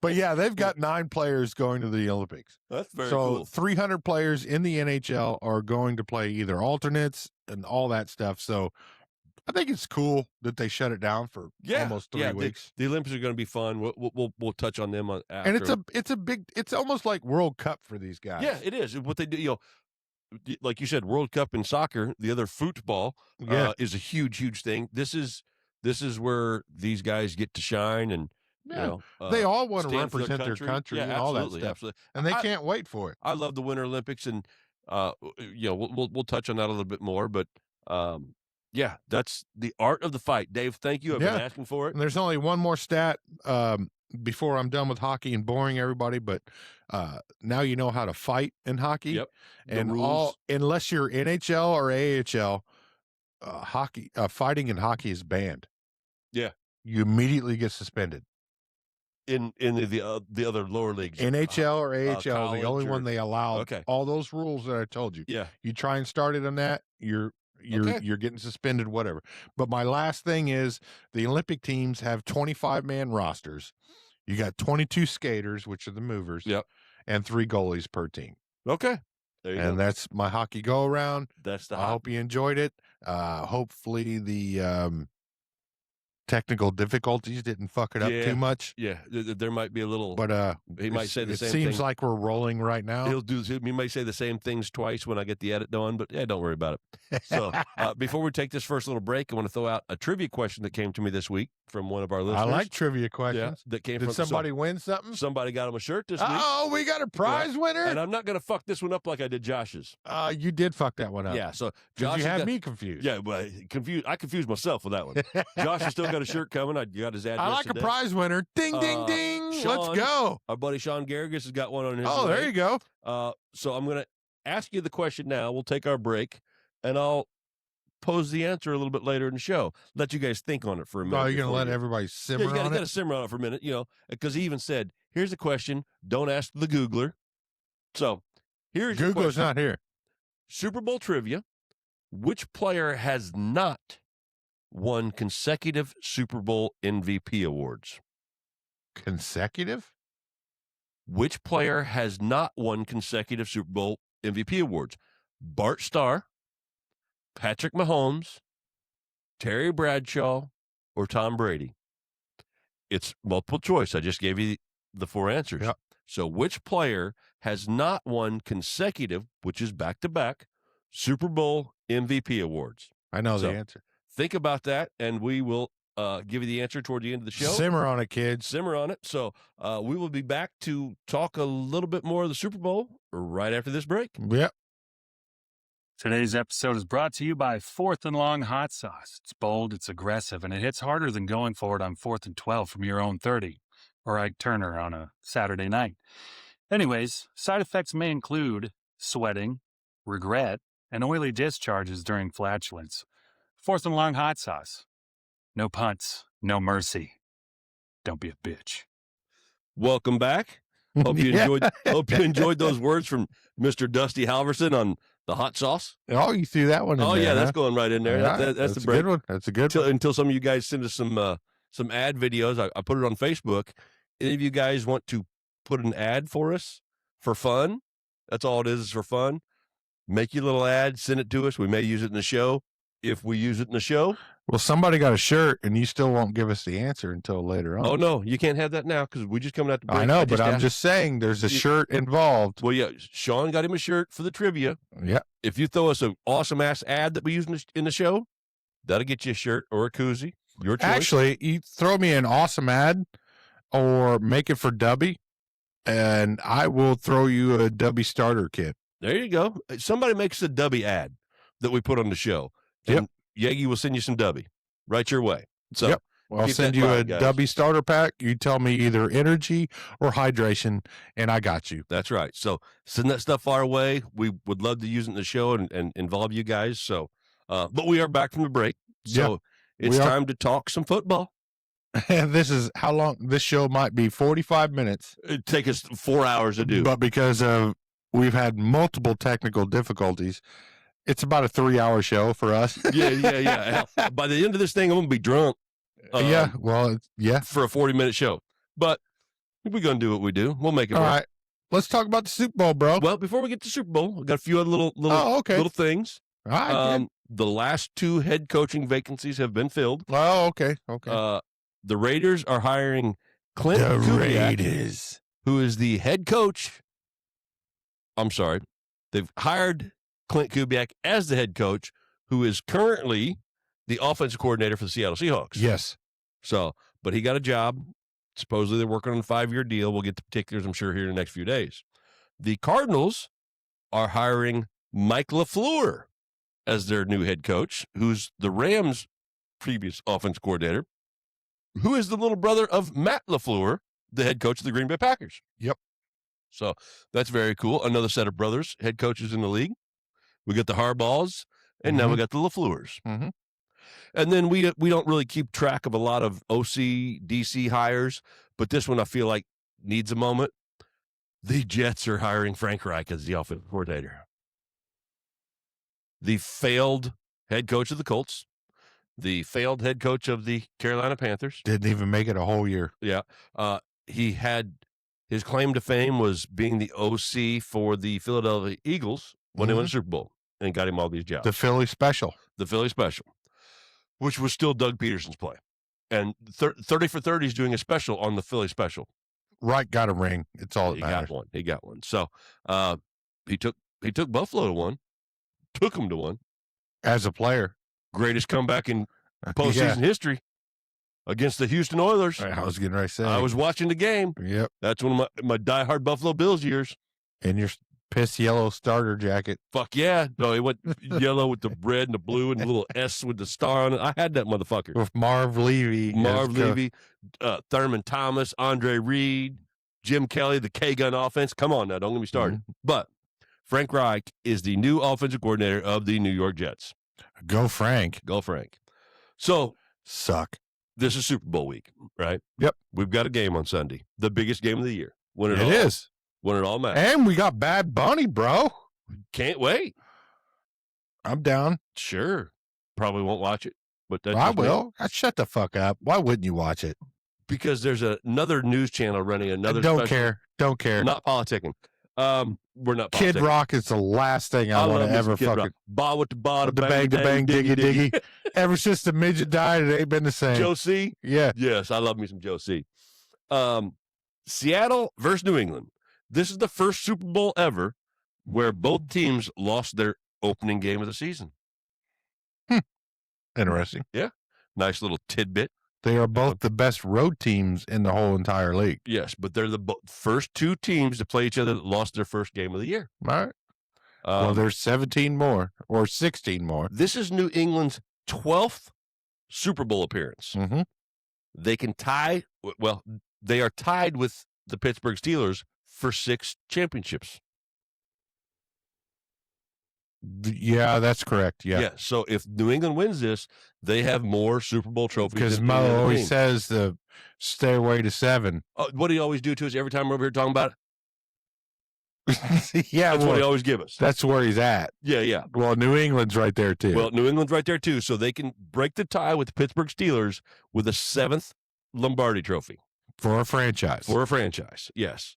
Speaker 2: But yeah, they've got 9 players going to the Olympics.
Speaker 1: That's very cool.
Speaker 2: So 300 players in the NHL are going to play either alternates and all that stuff. So I think it's cool that they shut it down for almost 3 weeks.
Speaker 1: The Olympics are going to be fun. We'll touch on them after.
Speaker 2: And it's almost like World Cup for these guys.
Speaker 1: Yeah, it is. What they do, like you said, World Cup in soccer, the other football is a huge thing. This is where these guys get to shine, and
Speaker 2: they all want to represent their country and all that stuff.
Speaker 1: Absolutely.
Speaker 2: And they can't wait for it.
Speaker 1: I love the Winter Olympics, and we'll touch on that a little bit more, but that's the art of the fight. Dave, thank you. I've been asking for it.
Speaker 2: And there's only one more stat before I'm done with hockey and boring everybody, but now you know how to fight in hockey.
Speaker 1: Yep.
Speaker 2: And unless you're NHL or AHL, fighting in hockey is banned.
Speaker 1: Yeah.
Speaker 2: You immediately get suspended.
Speaker 1: In the other lower leagues,
Speaker 2: NHL or AHL, the only one they allow.
Speaker 1: Okay.
Speaker 2: All those rules that I told you.
Speaker 1: Yeah.
Speaker 2: You try and start it on that, you're getting suspended, whatever. But my last thing is the Olympic teams have 25-man rosters. You got 22 skaters, which are the movers.
Speaker 1: Yep.
Speaker 2: And 3 goalies per team.
Speaker 1: Okay. There you go.
Speaker 2: And that's my hockey go around. I hope you enjoyed it. Hopefully the technical difficulties didn't fuck it up too much.
Speaker 1: Yeah, there might be a little,
Speaker 2: but
Speaker 1: he might say the same.
Speaker 2: It seems like we're rolling right now.
Speaker 1: He may say the same things twice when I get the edit done, but don't worry about it. So before we take this first little break, I want to throw out a trivia question that came to me this week from one of our listeners.
Speaker 2: I like trivia questions.
Speaker 1: That came
Speaker 2: Did
Speaker 1: from
Speaker 2: somebody win something?
Speaker 1: Somebody got him a shirt this week.
Speaker 2: Oh, we got a prize winner,
Speaker 1: and I'm not going to fuck this one up like I did Josh's.
Speaker 2: You did fuck that one up.
Speaker 1: Yeah, so
Speaker 2: Josh, you had me confused.
Speaker 1: Yeah, but I confused myself with that one. Josh has still got a shirt coming. I got his address.
Speaker 2: I like
Speaker 1: today.
Speaker 2: a prize winner. Ding, ding, ding.
Speaker 1: Sean,
Speaker 2: let's go.
Speaker 1: Our buddy Sean Garrigus has got one on his.
Speaker 2: Oh, there you go.
Speaker 1: So I'm going to ask you the question now. We'll take our break, and I'll pose the answer a little bit later in the show. Let you guys think on it for a minute.
Speaker 2: Oh, you're going to let everybody simmer on it?
Speaker 1: You got to simmer on it for a minute, because he even said, here's a question. Don't ask the Googler. So here's your question.
Speaker 2: Googler's not here.
Speaker 1: Super Bowl trivia. Which player has not won consecutive Super Bowl MVP awards?
Speaker 2: Consecutive?
Speaker 1: Which player has not won consecutive Super Bowl MVP awards? Bart Starr, Patrick Mahomes, Terry Bradshaw, or Tom Brady? It's multiple choice. I just gave you the 4 answers.
Speaker 2: Yep.
Speaker 1: So which player has not won consecutive, which is back-to-back, Super Bowl MVP awards?
Speaker 2: I know the answer.
Speaker 1: Think about that, and we will give you the answer toward the end of the show.
Speaker 2: Simmer on it, kids.
Speaker 1: Simmer on it. So we will be back to talk a little bit more of the Super Bowl right after this break.
Speaker 2: Yep.
Speaker 3: Today's episode is brought to you by 4th and Long Hot Sauce. It's bold, it's aggressive, and it hits harder than going for it on 4th and 12 from your own 30, or Ike Turner on a Saturday night. Anyways, side effects may include sweating, regret, and oily discharges during flatulence. 4th and Long Hot Sauce. No punts, no mercy. Don't be a bitch.
Speaker 1: Welcome back. Hope you enjoyed those words from Mr. Dusty Halverson on the hot sauce.
Speaker 2: Oh, you threw that one in there.
Speaker 1: Yeah, that's
Speaker 2: huh?
Speaker 1: going right in there.
Speaker 2: Right.
Speaker 1: That's the
Speaker 2: a
Speaker 1: break.
Speaker 2: good one. That's a good one.
Speaker 1: Until some of you guys send us some ad videos. I put it on Facebook. Any of you guys want to put an ad for us for fun? That's all it is for fun. Make your little ad, send it to us. We may use it in the show. If we use it in the show.
Speaker 2: Well, somebody got a shirt, and you still won't give us the answer until later on.
Speaker 1: Oh, no, you can't have that now because we just coming out the break.
Speaker 2: I know, but I'm just saying there's a shirt involved.
Speaker 1: Well, yeah, Sean got him a shirt for the trivia.
Speaker 2: Yeah.
Speaker 1: If you throw us an awesome-ass ad that we use in the show, that'll get you a shirt or a koozie. Your choice.
Speaker 2: Actually, you throw me an awesome ad or make it for Dubby, and I will throw you a Dubby starter kit.
Speaker 1: There you go. Somebody makes a Dubby ad that we put on the show. And Yagi will send you some Dubby right your way. So
Speaker 2: well, I'll send you a Dubby starter pack. You tell me either energy or hydration, and I got you.
Speaker 1: That's right. So send that stuff our way. We would love to use it in the show and involve you guys. So, but we are back from the break. So it's time to talk some football.
Speaker 2: And this is how long this show might be 45 minutes.
Speaker 1: It'd take us 4 hours to do.
Speaker 2: But because we've had multiple technical difficulties, it's about a 3-hour show for us.
Speaker 1: Yeah. By the end of this thing, I'm going to be drunk.
Speaker 2: For a
Speaker 1: 40-minute show. But we're going to do what we do. We'll make it work.
Speaker 2: All right. Let's talk about the Super Bowl, bro.
Speaker 1: Well, before we get to Super Bowl, we've got a few other little things.
Speaker 2: All right.
Speaker 1: The last 2 head coaching vacancies have been filled.
Speaker 2: Oh, okay.
Speaker 1: The Raiders are hiring Clint Kubiak, who is the head coach. I'm sorry. They've hired Clint Kubiak as the head coach, who is currently the offensive coordinator for the Seattle Seahawks.
Speaker 2: Yes.
Speaker 1: So, but he got a job. Supposedly they're working on a 5-year deal. We'll get the particulars, I'm sure, here in the next few days. The Cardinals are hiring Mike LaFleur as their new head coach, who's the Rams' previous offensive coordinator, who is the little brother of Matt LaFleur, the head coach of the Green Bay Packers.
Speaker 2: Yep.
Speaker 1: So that's very cool. Another set of brothers, head coaches in the league. We got the Harbaughs, and now we got the LaFleurs.
Speaker 2: Mm-hmm.
Speaker 1: And then we don't really keep track of a lot of OC, DC hires, but this one I feel like needs a moment. The Jets are hiring Frank Reich as the offensive coordinator. The failed head coach of the Colts, the failed head coach of the Carolina Panthers.
Speaker 2: Didn't even make it a whole year.
Speaker 1: Yeah. He had his claim to fame was being the OC for the Philadelphia Eagles when they won the Super Bowl and got him all these jobs.
Speaker 2: The Philly Special,
Speaker 1: which was still Doug Peterson's play. And 30 for 30 is doing a special on the Philly Special.
Speaker 2: Right, got a ring. It's all that matters.
Speaker 1: He got one. So he took Buffalo to one, took him to one.
Speaker 2: As a player.
Speaker 1: Greatest comeback in postseason history against the Houston Oilers.
Speaker 2: I was getting ready to say.
Speaker 1: I was watching the game.
Speaker 2: Yep.
Speaker 1: That's one of my diehard Buffalo Bills years.
Speaker 2: In your piss yellow starter jacket.
Speaker 1: Fuck yeah. No, he went yellow with the red and the blue and the little S with the star on it. I had that motherfucker.
Speaker 2: With Marv Levy.
Speaker 1: Thurman Thomas, Andre Reed, Jim Kelly, the K-Gun offense. Come on now, don't get me started. But Frank Reich is the new offensive coordinator of the New York Jets.
Speaker 2: Go Frank.
Speaker 1: So,
Speaker 2: suck.
Speaker 1: This is Super Bowl week, right?
Speaker 2: Yep.
Speaker 1: We've got a game on Sunday, the biggest game of the year. When it all matters.
Speaker 2: And we got Bad Bunny, bro.
Speaker 1: Can't wait.
Speaker 2: I'm down.
Speaker 1: Sure. Probably won't watch it, but that's
Speaker 2: I will. Shut the fuck up. Why wouldn't you watch it?
Speaker 1: Because there's another news channel running another.
Speaker 2: Don't care.
Speaker 1: Not politicking. We're not.
Speaker 2: Kid Rock is the last thing I want to ever fucking.
Speaker 1: Ba with the ba,
Speaker 2: the bang, diggy, diggy. Ever since the midget died, it ain't been the same.
Speaker 1: Joe C.
Speaker 2: Yeah.
Speaker 1: Yes, I love me some Joe C. Seattle versus New England. This is the first Super Bowl ever where both teams lost their opening game of the season.
Speaker 2: Interesting.
Speaker 1: Yeah. Nice little tidbit.
Speaker 2: They are both the best road teams in the whole entire league.
Speaker 1: Yes, but they're the first 2 teams to play each other that lost their first game of the year.
Speaker 2: All right. Well, there's 17 more or 16 more.
Speaker 1: This is New England's 12th Super Bowl appearance.
Speaker 2: Mm-hmm.
Speaker 1: They can tie. Well, they are tied with the Pittsburgh Steelers for 6 championships.
Speaker 2: Yeah, that's correct. Yeah.
Speaker 1: So if New England wins this, they have more Super Bowl trophies.
Speaker 2: Because Mo always says the stairway to 7.
Speaker 1: What do you always do to us every time we're over here talking about
Speaker 2: it? Yeah,
Speaker 1: that's what he always give us.
Speaker 2: That's where he's at.
Speaker 1: Yeah.
Speaker 2: Well, New England's right there too.
Speaker 1: Well, New England's right there too, so they can break the tie with the Pittsburgh Steelers with a 7th Lombardi trophy
Speaker 2: for a franchise.
Speaker 1: Yes.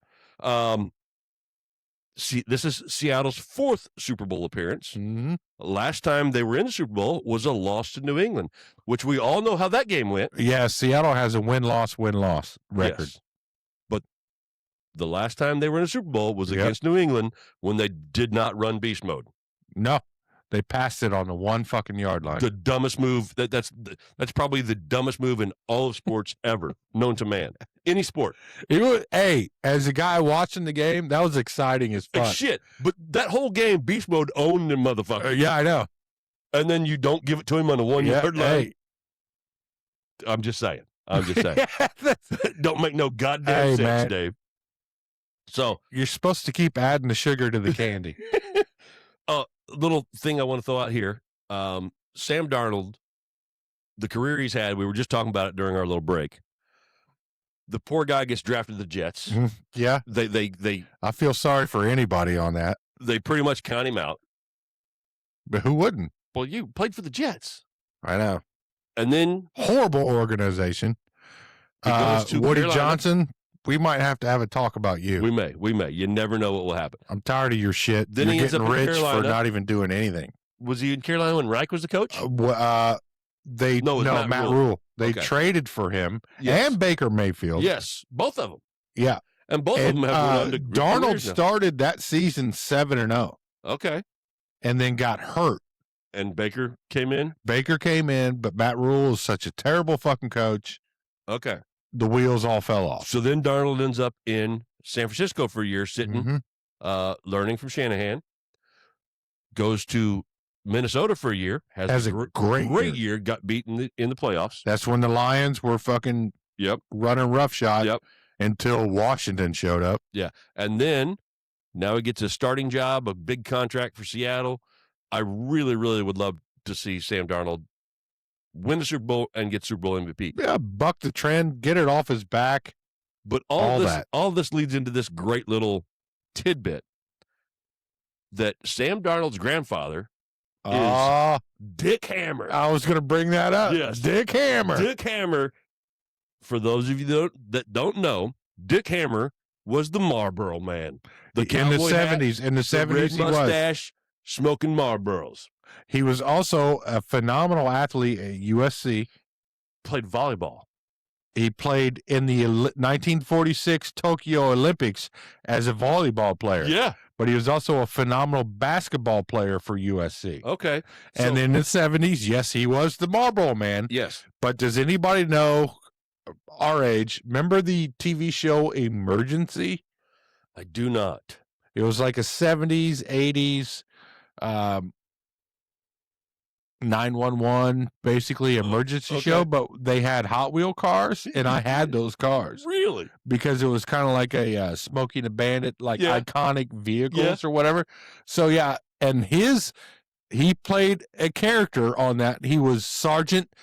Speaker 1: See, this is Seattle's 4th Super Bowl appearance.
Speaker 2: Mm-hmm.
Speaker 1: Last time they were in the Super Bowl was a loss to New England, which we all know how that game went.
Speaker 2: Yeah, Seattle has a win-loss record.
Speaker 1: Yes. But the last time they were in a Super Bowl was against New England when they did not run beast mode.
Speaker 2: No, they passed it on the 1 fucking yard line.
Speaker 1: The dumbest move. That's probably the dumbest move in all of sports ever known to man. Any sport.
Speaker 2: Hey, as a guy watching the game, that was exciting as fuck.
Speaker 1: Shit. But that whole game, beast mode owned them motherfuckers.
Speaker 2: Yeah, I know.
Speaker 1: And then you don't give it to him on the 1 yard line.
Speaker 2: Hey.
Speaker 1: I'm just saying. Don't make no goddamn sense,
Speaker 2: man.
Speaker 1: Dave. So
Speaker 2: you're supposed to keep adding the sugar to the candy.
Speaker 1: Little thing I want to throw out here. Sam Darnold, the career he's had, we were just talking about it during our little break. The poor guy gets drafted to the Jets.
Speaker 2: Yeah.
Speaker 1: They
Speaker 2: I feel sorry for anybody on that.
Speaker 1: They pretty much count him out.
Speaker 2: But who wouldn't?
Speaker 1: Well, you played for the Jets.
Speaker 2: I know.
Speaker 1: And then
Speaker 2: horrible organization. Woody
Speaker 1: Carolina.
Speaker 2: Johnson, we might have to have a talk about you.
Speaker 1: We may. You never know what will happen.
Speaker 2: I'm tired of your shit.
Speaker 1: Then
Speaker 2: You're
Speaker 1: he ends
Speaker 2: getting
Speaker 1: up in
Speaker 2: rich
Speaker 1: Carolina.
Speaker 2: for not even doing anything.
Speaker 1: Was he in Carolina when Reich was the coach?
Speaker 2: Matt Rule. They traded for him and Baker Mayfield.
Speaker 1: Yes, both of them.
Speaker 2: Yeah,
Speaker 1: and both of them have
Speaker 2: Darnold started that season 7-0.
Speaker 1: Okay,
Speaker 2: and then got hurt.
Speaker 1: And Baker came in,
Speaker 2: but Matt Rule is such a terrible fucking coach.
Speaker 1: Okay,
Speaker 2: the wheels all fell off.
Speaker 1: So then Darnold ends up in San Francisco for a year, sitting, learning from Shanahan. Goes to Minnesota for a year, has a great year, got beaten in the playoffs.
Speaker 2: That's when the Lions were fucking running roughshod until Washington showed up.
Speaker 1: Yeah, and then now he gets a starting job, a big contract for Seattle. I really, really would love to see Sam Darnold win the Super Bowl and get Super Bowl MVP.
Speaker 2: Yeah, buck the trend, get it off his back.
Speaker 1: But all this leads into this great little tidbit that Sam Darnold's grandfather is Dick Hammer.
Speaker 2: I was going to bring that up.
Speaker 1: Yes.
Speaker 2: Dick Hammer.
Speaker 1: Dick Hammer, for those of you that don't know, Dick Hammer was the Marlboro Man.
Speaker 2: In the 70s. In the 70s,
Speaker 1: he was. Smoking Marlboros.
Speaker 2: He was also a phenomenal athlete at USC.
Speaker 1: Played volleyball.
Speaker 2: He played in the 1946 Tokyo Olympics as a volleyball player.
Speaker 1: Yeah.
Speaker 2: But he was also a phenomenal basketball player for USC.
Speaker 1: Okay.
Speaker 2: And in the 70s, yes, he was the Marlboro Man.
Speaker 1: Yes.
Speaker 2: But does anybody know our age, remember the TV show Emergency?
Speaker 1: I do not.
Speaker 2: It was like a 70s, 80s 911 basically emergency show, but they had Hot Wheel cars, and I had those cars.
Speaker 1: Really?
Speaker 2: Because it was kind of like a Smokey and the Bandit, iconic vehicles or whatever. So and he played a character on that. He was Sergeant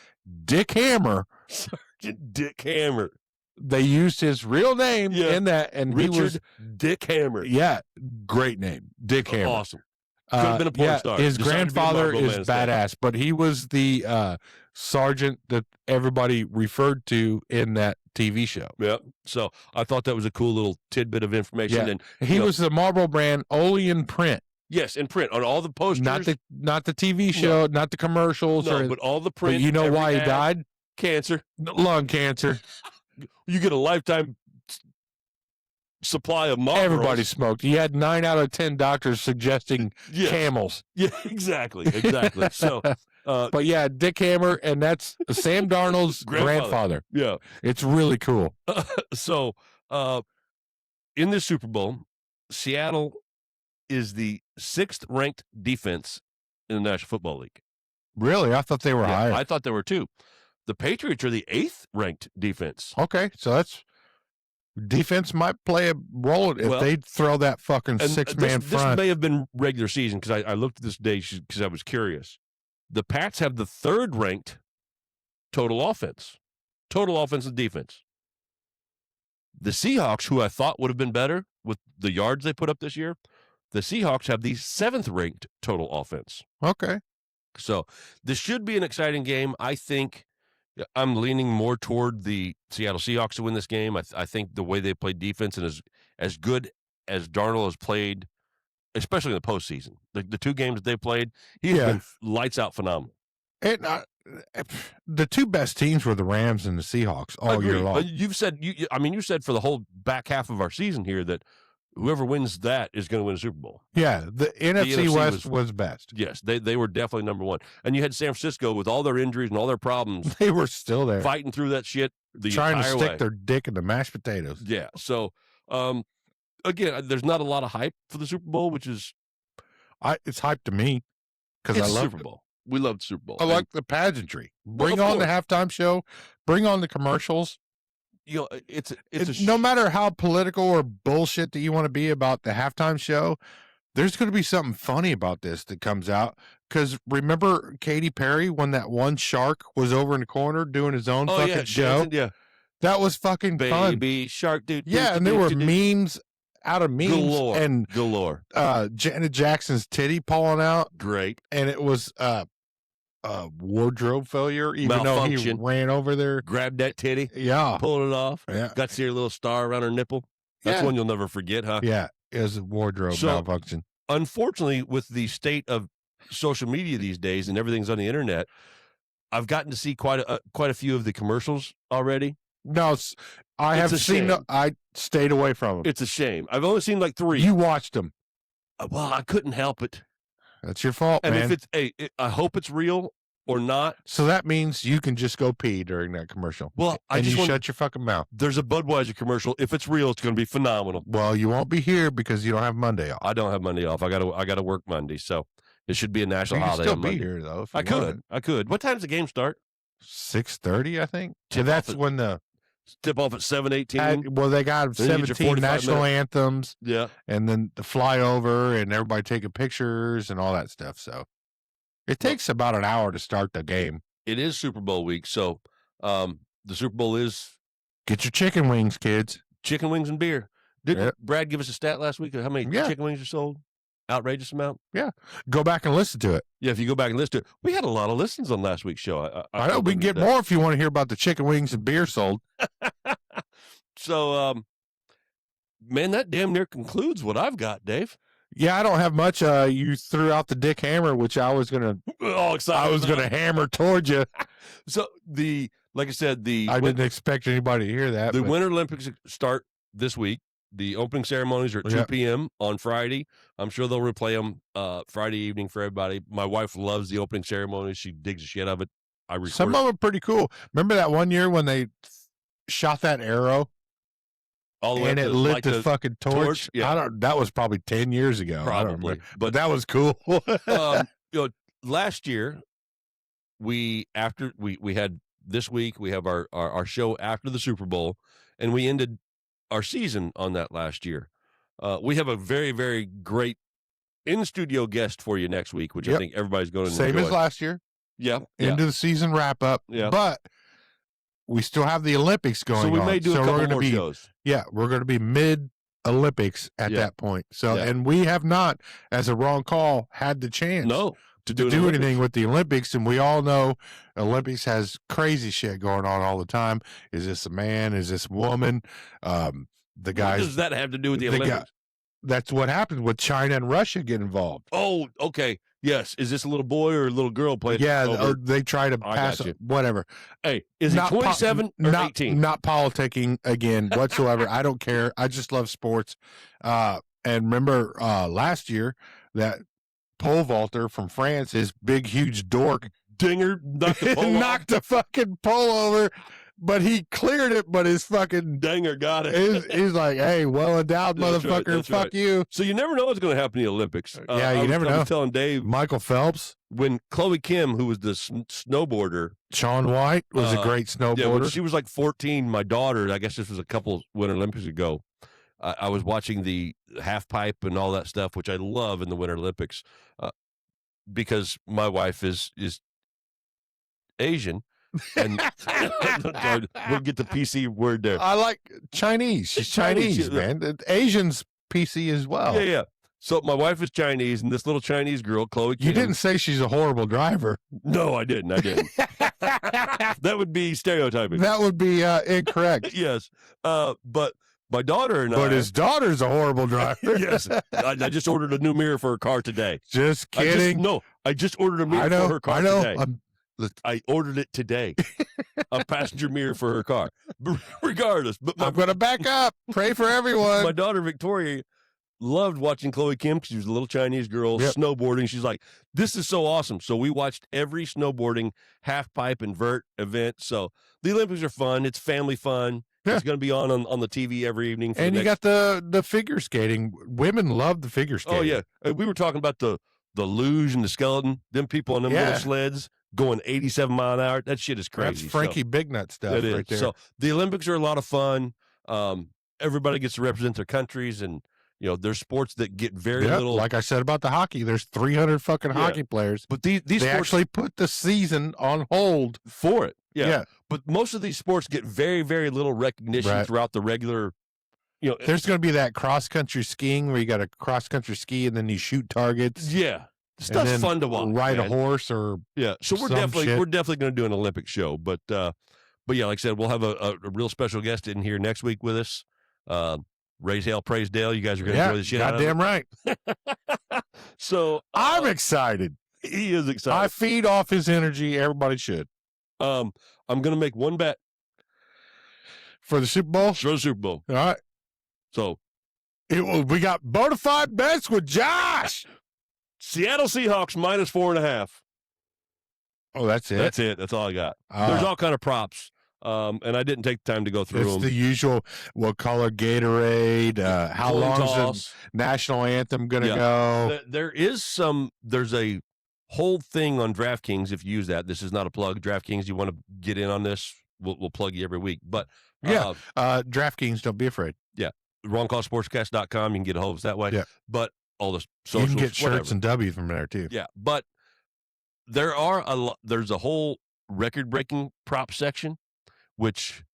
Speaker 2: Dick Hammer.
Speaker 1: Sergeant Dick Hammer.
Speaker 2: They used his real name in that, and
Speaker 1: Richard
Speaker 2: he was
Speaker 1: Dick Hammer.
Speaker 2: Yeah, great name, Dick Hammer.
Speaker 1: Awesome. Could have been a porn star.
Speaker 2: His grandfather is badass, but he was the sergeant that everybody referred to in that TV show.
Speaker 1: Yeah. So I thought that was a cool little tidbit of information.
Speaker 2: Yeah.
Speaker 1: And
Speaker 2: he was the Marlboro brand only in print.
Speaker 1: Yes, in print on all the posters.
Speaker 2: Not the TV show, not the commercials.
Speaker 1: But all the print.
Speaker 2: But you know why he died?
Speaker 1: Cancer.
Speaker 2: Lung cancer.
Speaker 1: You get a lifetime supply of Marlboros.
Speaker 2: Everybody smoked. He had 9 out of 10 doctors suggesting Camels.
Speaker 1: Yeah, exactly. So,
Speaker 2: but yeah, Dick Hammer, and that's Sam Darnold's grandfather.
Speaker 1: Yeah,
Speaker 2: it's really cool.
Speaker 1: So, in the Super Bowl, Seattle is the 6th ranked defense in the National Football League.
Speaker 2: Really, I thought they were higher.
Speaker 1: I thought there were 2. The Patriots are the 8th ranked defense.
Speaker 2: Okay, so that's Defense might play a role if they throw that fucking 6-man front.
Speaker 1: This may have been regular season because I looked at this day because I was curious. The Pats have the 3rd ranked total offense and defense. The Seahawks, who I thought would have been better with the yards they put up this year, the Seahawks have the 7th ranked total offense.
Speaker 2: Okay.
Speaker 1: So this should be an exciting game. I think I'm leaning more toward the Seattle Seahawks to win this game. I think the way they play defense and as good as Darnold has played, especially in the postseason, the 2 games that they played, he's been lights out phenomenal.
Speaker 2: The 2 best teams were the Rams and the Seahawks all year long.
Speaker 1: You said for the whole back half of our season here that whoever wins that is going to win a Super Bowl.
Speaker 2: Yeah, the NFC West was best.
Speaker 1: Yes, they were definitely number 1. And you had San Francisco with all their injuries and all their problems.
Speaker 2: They were still there.
Speaker 1: Fighting through that shit
Speaker 2: trying to stick
Speaker 1: way.
Speaker 2: Their dick in the mashed potatoes.
Speaker 1: Yeah, so, again, there's not a lot of hype for the Super Bowl, which is...
Speaker 2: It's hype to me because I love
Speaker 1: Super Bowl. We love the Super Bowl.
Speaker 2: I like the pageantry. Bring on the halftime show. Bring on the commercials.
Speaker 1: You know, it's
Speaker 2: no matter how political or bullshit that you want to be about the halftime show, there's going to be something funny about this that comes out. Because remember Katy Perry when that one shark was over in the corner doing his own fucking show?
Speaker 1: Yeah.
Speaker 2: That was fucking fun.
Speaker 1: Baby shark, dude.
Speaker 2: Yeah, and there were memes out of memes.
Speaker 1: Galore.
Speaker 2: Janet Jackson's titty pulling out.
Speaker 1: Great.
Speaker 2: And it was wardrobe failure, even though he ran over there.
Speaker 1: Grabbed that titty.
Speaker 2: Yeah.
Speaker 1: Pulled it off.
Speaker 2: Yeah.
Speaker 1: Got to see her little star around her nipple. That's one you'll never forget, huh?
Speaker 2: Yeah. It was a wardrobe malfunction.
Speaker 1: Unfortunately, with the state of social media these days and everything's on the internet, I've gotten to see quite a few of the commercials already.
Speaker 2: No, I stayed away from them.
Speaker 1: It's a shame. I've only seen like 3.
Speaker 2: You watched them.
Speaker 1: Well, I couldn't help it.
Speaker 2: That's your fault,
Speaker 1: and
Speaker 2: man.
Speaker 1: If I hope it's real or not.
Speaker 2: So that means you can just go pee during that commercial.
Speaker 1: Well,
Speaker 2: shut your fucking mouth.
Speaker 1: There's a Budweiser commercial. If it's real, it's going to be phenomenal.
Speaker 2: Well, you won't be here because you don't have Monday off.
Speaker 1: I don't have Monday off. I got to work Monday, so it should be a national holiday.
Speaker 2: You can still be here though. If
Speaker 1: I could. What time does the game start?
Speaker 2: 6:30, I think. That's when the
Speaker 1: tip off at 7:18.
Speaker 2: Well, they got 17 national anthems.
Speaker 1: Yeah,
Speaker 2: and then the flyover and everybody taking pictures and all that stuff. So it takes about an hour to start the game.
Speaker 1: It is Super Bowl week, so the Super Bowl is.
Speaker 2: Get your chicken wings, kids.
Speaker 1: Chicken wings and beer. Did Brad give us a stat last week of how many chicken wings are sold? Outrageous amount.
Speaker 2: Yeah, go back and listen to it.
Speaker 1: Yeah, if you go back and listen to it, we had a lot of listens on last week's show.
Speaker 2: I know we can get more if you want to hear about the chicken wings and beer sold.
Speaker 1: So, man, that damn near concludes what I've got, Dave.
Speaker 2: Yeah, I don't have much. You threw out the dick hammer, which I was gonna. I was gonna hammer towards you.
Speaker 1: So like I said,
Speaker 2: I didn't expect anybody to hear that.
Speaker 1: The Winter Olympics start this week. The opening ceremonies are at 2 p.m. on Friday. I'm sure they'll replay them Friday evening for everybody. My wife loves the opening ceremonies. She digs the shit out of it.
Speaker 2: Some of them are pretty cool. Remember that one year when they shot that arrow?
Speaker 1: All the way
Speaker 2: and it lit the fucking torch?
Speaker 1: Yeah.
Speaker 2: That was probably 10 years ago.
Speaker 1: Probably.
Speaker 2: But that was cool.
Speaker 1: Last year, we had this week, we have our show after the Super Bowl, and we ended our season on that last year. We have a very, very great in-studio guest for you next week, which I think everybody's going to enjoy.
Speaker 2: Same as last year.
Speaker 1: Yeah.
Speaker 2: Into the season wrap-up.
Speaker 1: Yeah.
Speaker 2: But we still have the Olympics going on.
Speaker 1: So we may do a couple more shows.
Speaker 2: Yeah, we're going to be mid-Olympics at that point. So, and we have not, as a wrong call, had the chance to do anything with the Olympics. And we all know Olympics has crazy shit going on all the time. Is this a man? Is this a woman? The guys.
Speaker 1: What does that have to do with the Olympics?
Speaker 2: That's what happened with China and Russia get involved.
Speaker 1: Oh, okay. Yes. Is this a little boy or a little girl playing?
Speaker 2: Yeah, they try to pass it. Whatever.
Speaker 1: Hey, is it 27 or 18?
Speaker 2: Not politicking again whatsoever. I don't care. I just love sports. And remember last year that pole vaulter from France, his big, huge dork
Speaker 1: dinger knocked the pole
Speaker 2: knocked the fucking pole over. but he cleared it. But his fucking
Speaker 1: Danger got it.
Speaker 2: he's like, hey, well endowed,
Speaker 1: That's right,
Speaker 2: motherfucker.
Speaker 1: that's
Speaker 2: Fuck
Speaker 1: right.
Speaker 2: you.
Speaker 1: So you never know what's going to happen in the Olympics.
Speaker 2: Yeah, you never
Speaker 1: I
Speaker 2: know.
Speaker 1: was telling Dave,
Speaker 2: Michael Phelps,
Speaker 1: when Chloe Kim, who was the snowboarder,
Speaker 2: Shaun White was a great snowboarder.
Speaker 1: Yeah, when she was like 14, my daughter, I guess this was a couple Winter Olympics ago, I was watching the half pipe and all that stuff, which I love in the Winter Olympics, because my wife is Asian, and we'll get the PC word there.
Speaker 2: I like Chinese. She's Chinese, man. Asians PC as well.
Speaker 1: Yeah. So my wife is Chinese, and this little Chinese girl, Chloe Kim.
Speaker 2: You didn't say she's a horrible driver.
Speaker 1: No, I didn't. That would be stereotyping.
Speaker 2: That would be incorrect.
Speaker 1: Yes. But my daughter and
Speaker 2: But his daughter's a horrible driver.
Speaker 1: Yes. I just ordered a new mirror for her car today.
Speaker 2: Just kidding.
Speaker 1: I just ordered a mirror for her car today. I ordered it today. A passenger mirror for her car. Regardless. But
Speaker 2: I'm going to back up. Pray for everyone.
Speaker 1: My daughter, Victoria, loved watching Chloe Kim because she was a little Chinese girl snowboarding. She's like, this is so awesome. So we watched every snowboarding half pipe and vert event. So the Olympics are fun. It's family fun. Yeah. It's going to be on the TV every evening.
Speaker 2: And you got the figure skating. Women love the figure skating.
Speaker 1: Oh, yeah. We were talking about the luge and the skeleton. Them people on them little sleds going 87 mile an hour. That shit is crazy.
Speaker 2: That's Frankie Big Nut stuff right there.
Speaker 1: So the Olympics are a lot of fun. Everybody gets to represent their countries, and there's sports that get very little.
Speaker 2: Like I said about the hockey, there's 300 fucking hockey players.
Speaker 1: But these sports
Speaker 2: actually put the season on hold
Speaker 1: for it. Yeah. But most of these sports get very, very little recognition throughout the regular.
Speaker 2: There's going to be that cross country skiing where you got to cross country ski and then you shoot targets.
Speaker 1: Yeah. Stuff's fun to watch.
Speaker 2: Ride a horse or
Speaker 1: So we're definitely going to do an Olympic show. But yeah, like I said, we'll have a real special guest in here next week with us. Raise hell, praise Dale. You guys are going to enjoy the shit out of it.
Speaker 2: Goddamn right.
Speaker 1: So
Speaker 2: I'm excited.
Speaker 1: He is excited.
Speaker 2: I feed off his energy. Everybody should.
Speaker 1: I'm going to make one bet
Speaker 2: for the Super Bowl.
Speaker 1: For the Super Bowl.
Speaker 2: All right.
Speaker 1: So
Speaker 2: we got bonafide bets with Josh.
Speaker 1: Seattle Seahawks -4.5.
Speaker 2: Oh, that's it.
Speaker 1: That's it. That's all I got. There's all kind of props. And I didn't take the time to go through them.
Speaker 2: It's the usual, what color Gatorade, how long is the national anthem going to go?
Speaker 1: There's a whole thing on DraftKings if you use that. This is not a plug. DraftKings, you want to get in on this, we'll plug you every week. But
Speaker 2: DraftKings, don't be afraid.
Speaker 1: Yeah. WrongCallSportsCast.com. You can get a hold of us that way.
Speaker 2: Yeah.
Speaker 1: But all the socials.
Speaker 2: You can get shirts and W's from there too.
Speaker 1: Yeah. But there's a whole record-breaking prop section. Which,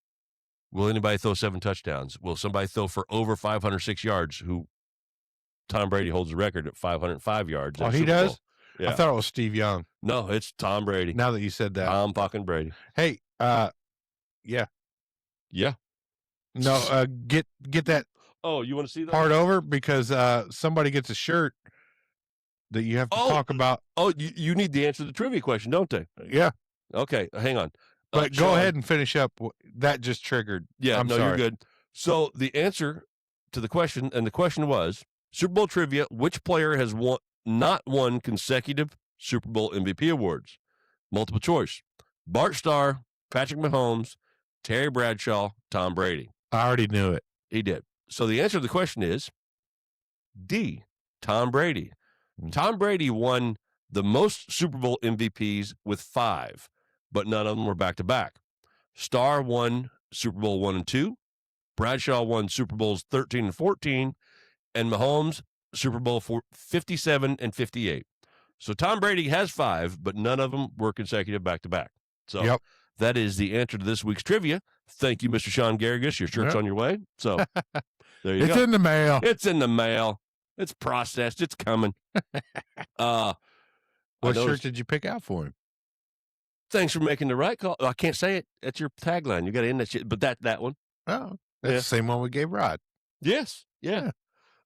Speaker 1: will anybody throw 7 touchdowns? Will somebody throw for over 506 yards? Who Tom Brady holds the record at 505 yards.
Speaker 2: Oh, he does? Yeah. I thought it was Steve Young.
Speaker 1: No, it's Tom Brady.
Speaker 2: Now that you said that.
Speaker 1: Tom fucking Brady.
Speaker 2: Hey, yeah.
Speaker 1: Yeah.
Speaker 2: No, get that.
Speaker 1: Oh, you want to see that
Speaker 2: part over? Because somebody gets a shirt that you have to talk about.
Speaker 1: Oh, you need the answer to the trivia question, don't they?
Speaker 2: Yeah.
Speaker 1: Okay, hang on.
Speaker 2: But go ahead and finish up. That just triggered.
Speaker 1: Yeah,
Speaker 2: I'm sorry.
Speaker 1: You're good. So the answer to the question, and the question was, Super Bowl trivia, which player has not won consecutive Super Bowl MVP awards? Multiple choice. Bart Starr, Patrick Mahomes, Terry Bradshaw, Tom Brady.
Speaker 2: I already knew it.
Speaker 1: He did. So the answer to the question is D, Tom Brady. Tom Brady won the most Super Bowl MVPs with 5. But none of them were back-to-back. Starr won Super Bowl 1 and 2. Bradshaw won Super Bowls 13 and 14. And Mahomes, Super Bowl 57 and 58. So Tom Brady has 5, but none of them were consecutive back-to-back. So that is the answer to this week's trivia. Thank you, Mr. Sean Garrigus. Your shirt's on your way. So there you go.
Speaker 2: It's in the mail.
Speaker 1: It's in the mail. It's processed. It's coming.
Speaker 2: What shirt did you pick out for him?
Speaker 1: Thanks for making the right call. I can't say it. That's your tagline. You got to end that shit. But that one.
Speaker 2: Oh, that's the same one we gave Rod.
Speaker 1: Yes. Yeah.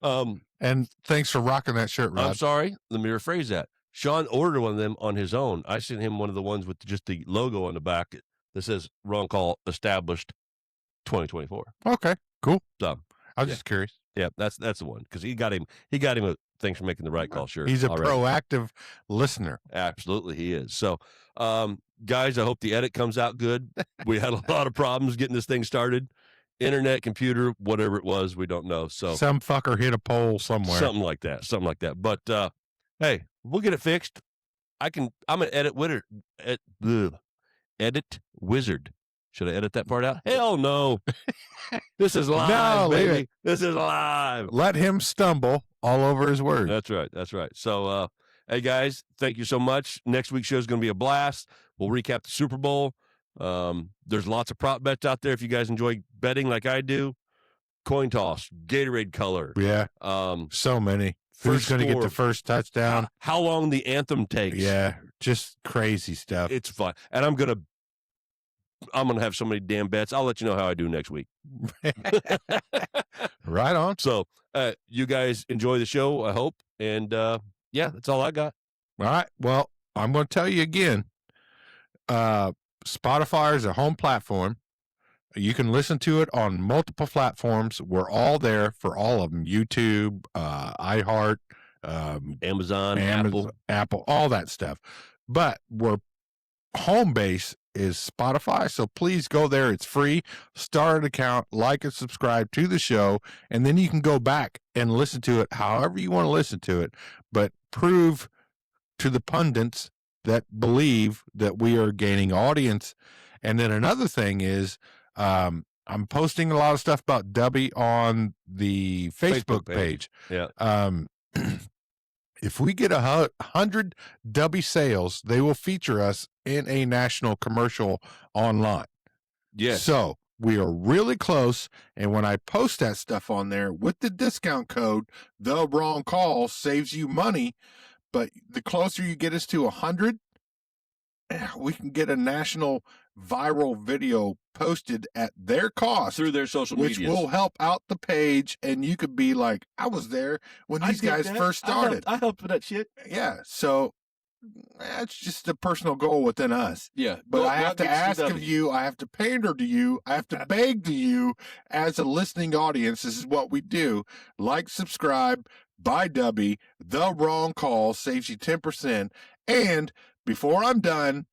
Speaker 2: And thanks for rocking that shirt, Rod.
Speaker 1: I'm sorry. Let me rephrase that. Sean ordered one of them on his own. I sent him one of the ones with just the logo on the back that says Wrong Call Established 2024.
Speaker 2: Okay, cool.
Speaker 1: So
Speaker 2: I was just curious.
Speaker 1: Yeah, that's the one because he got him a thanks for making the right call shirt.
Speaker 2: He's a proactive listener.
Speaker 1: Absolutely, he is. So guys, I hope the edit comes out good. We had a lot of problems getting this thing started. Internet, computer, whatever it was, we don't know. So
Speaker 2: some fucker hit a pole somewhere.
Speaker 1: Something like that. But hey, we'll get it fixed. I'm an edit wizard. Should I edit that part out? Hell no. This is live, baby. This is live.
Speaker 2: Let him stumble all over his words.
Speaker 1: That's right. So, hey, guys, thank you so much. Next week's show is going to be a blast. We'll recap the Super Bowl. There's lots of prop bets out there if you guys enjoy betting like I do. Coin toss, Gatorade color.
Speaker 2: Yeah. So many. Who's going to get the first touchdown?
Speaker 1: How long the anthem takes.
Speaker 2: Yeah. Just crazy stuff.
Speaker 1: It's fun. And I'm going to have so many damn bets. I'll let you know how I do next week.
Speaker 2: Right on.
Speaker 1: So, you guys enjoy the show, I hope. And, yeah, that's all I got.
Speaker 2: All right. Well, I'm going to tell you again. Spotify is a home platform. You can listen to it on multiple platforms. We're all there for all of them. YouTube, iHeart,
Speaker 1: Amazon,
Speaker 2: Apple, all that stuff. But we're home base is Spotify. So please go there. It's free. Start an account, like and subscribe to the show. And then you can go back and listen to it however you want to listen to it. But prove to the pundits that believe that we are gaining audience. And then another thing is, I'm posting a lot of stuff about Dubby on the Facebook page.
Speaker 1: Yeah.
Speaker 2: If we get 100 Dubby sales, they will feature us in a national commercial online.
Speaker 1: Yes.
Speaker 2: So we are really close. And when I post that stuff on there with the discount code, The Wrong Call saves you money. But the closer you get us to 100, we can get a national viral video posted at their cost
Speaker 1: through their social media,
Speaker 2: which will help out the page. And you could be like, I was there when these guys first started.
Speaker 1: I helped with that shit.
Speaker 2: Yeah. So that's just a personal goal within us.
Speaker 1: Yeah.
Speaker 2: But I have to ask of you, I have to pander to you, I have to beg to you as a listening audience. This is what we do. Like, subscribe, buy Dubby. The Wrong Call saves you 10%. And before I'm done,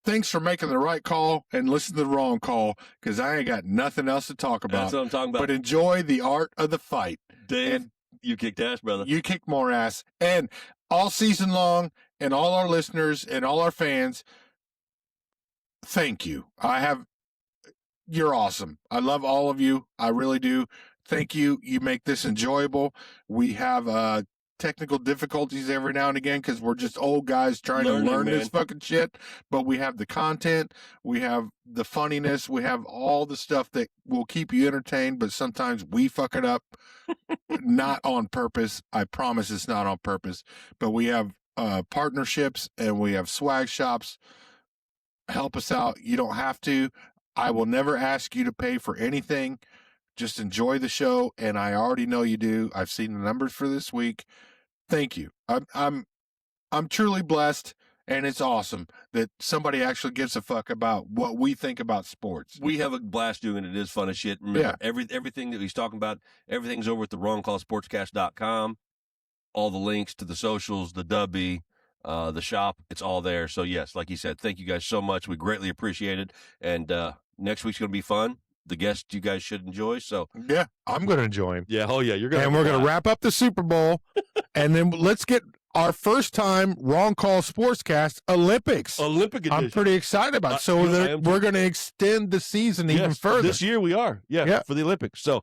Speaker 2: thanks for making the right call and listen to the wrong call, because I ain't got nothing else to talk about.
Speaker 1: That's what I'm talking about.
Speaker 2: But enjoy the art of the fight.
Speaker 1: Dave,
Speaker 2: and
Speaker 1: you kicked ass, brother.
Speaker 2: You kicked more ass. And all season long, and all our listeners and all our fans, thank you. You're awesome. I love all of you. I really do. Thank you. You make this enjoyable. We have technical difficulties every now and again because we're just old guys trying to learn this fucking shit. But we have the content, we have the funniness, we have all the stuff that will keep you entertained. But sometimes we fuck it up, not on purpose. I promise it's not on purpose. But we have partnerships and we have swag shops. Help us out. You don't have to. I will never ask you to pay for anything. Just enjoy the show, and I already know you do. I've seen the numbers for this week. Thank you. I'm truly blessed, and it's awesome that somebody actually gives a fuck about what we think about sports.
Speaker 1: We have a blast doing it. It is fun as shit. Remember, everything that he's talking about, everything's over at the wrongcallsportscast.com. All the links to the socials, the Dubby, the shop, it's all there. So yes, like you said, thank you guys so much. We greatly appreciate it. And next week's going to be fun. The guest you guys should enjoy. So
Speaker 2: yeah, I'm going to enjoy him.
Speaker 1: Yeah. Oh yeah. You're going to,
Speaker 2: and we're going to wrap up the Super Bowl and then let's get our first time Wrong Call Sportscast Olympic edition. I'm pretty excited about it. So we're going to extend the season even further.
Speaker 1: This year we are. Yeah. For the Olympics. So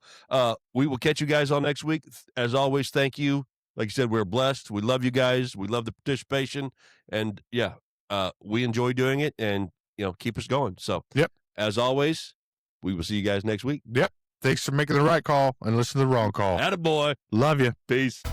Speaker 1: we will catch you guys all next week. As always, thank you. Like you said, we're blessed. We love you guys. We love the participation, and we enjoy doing it, and keep us going. So as always, we will see you guys next week.
Speaker 2: Yep. Thanks for making the right call and listen to the wrong call.
Speaker 1: Attaboy.
Speaker 2: Love you.
Speaker 1: Peace.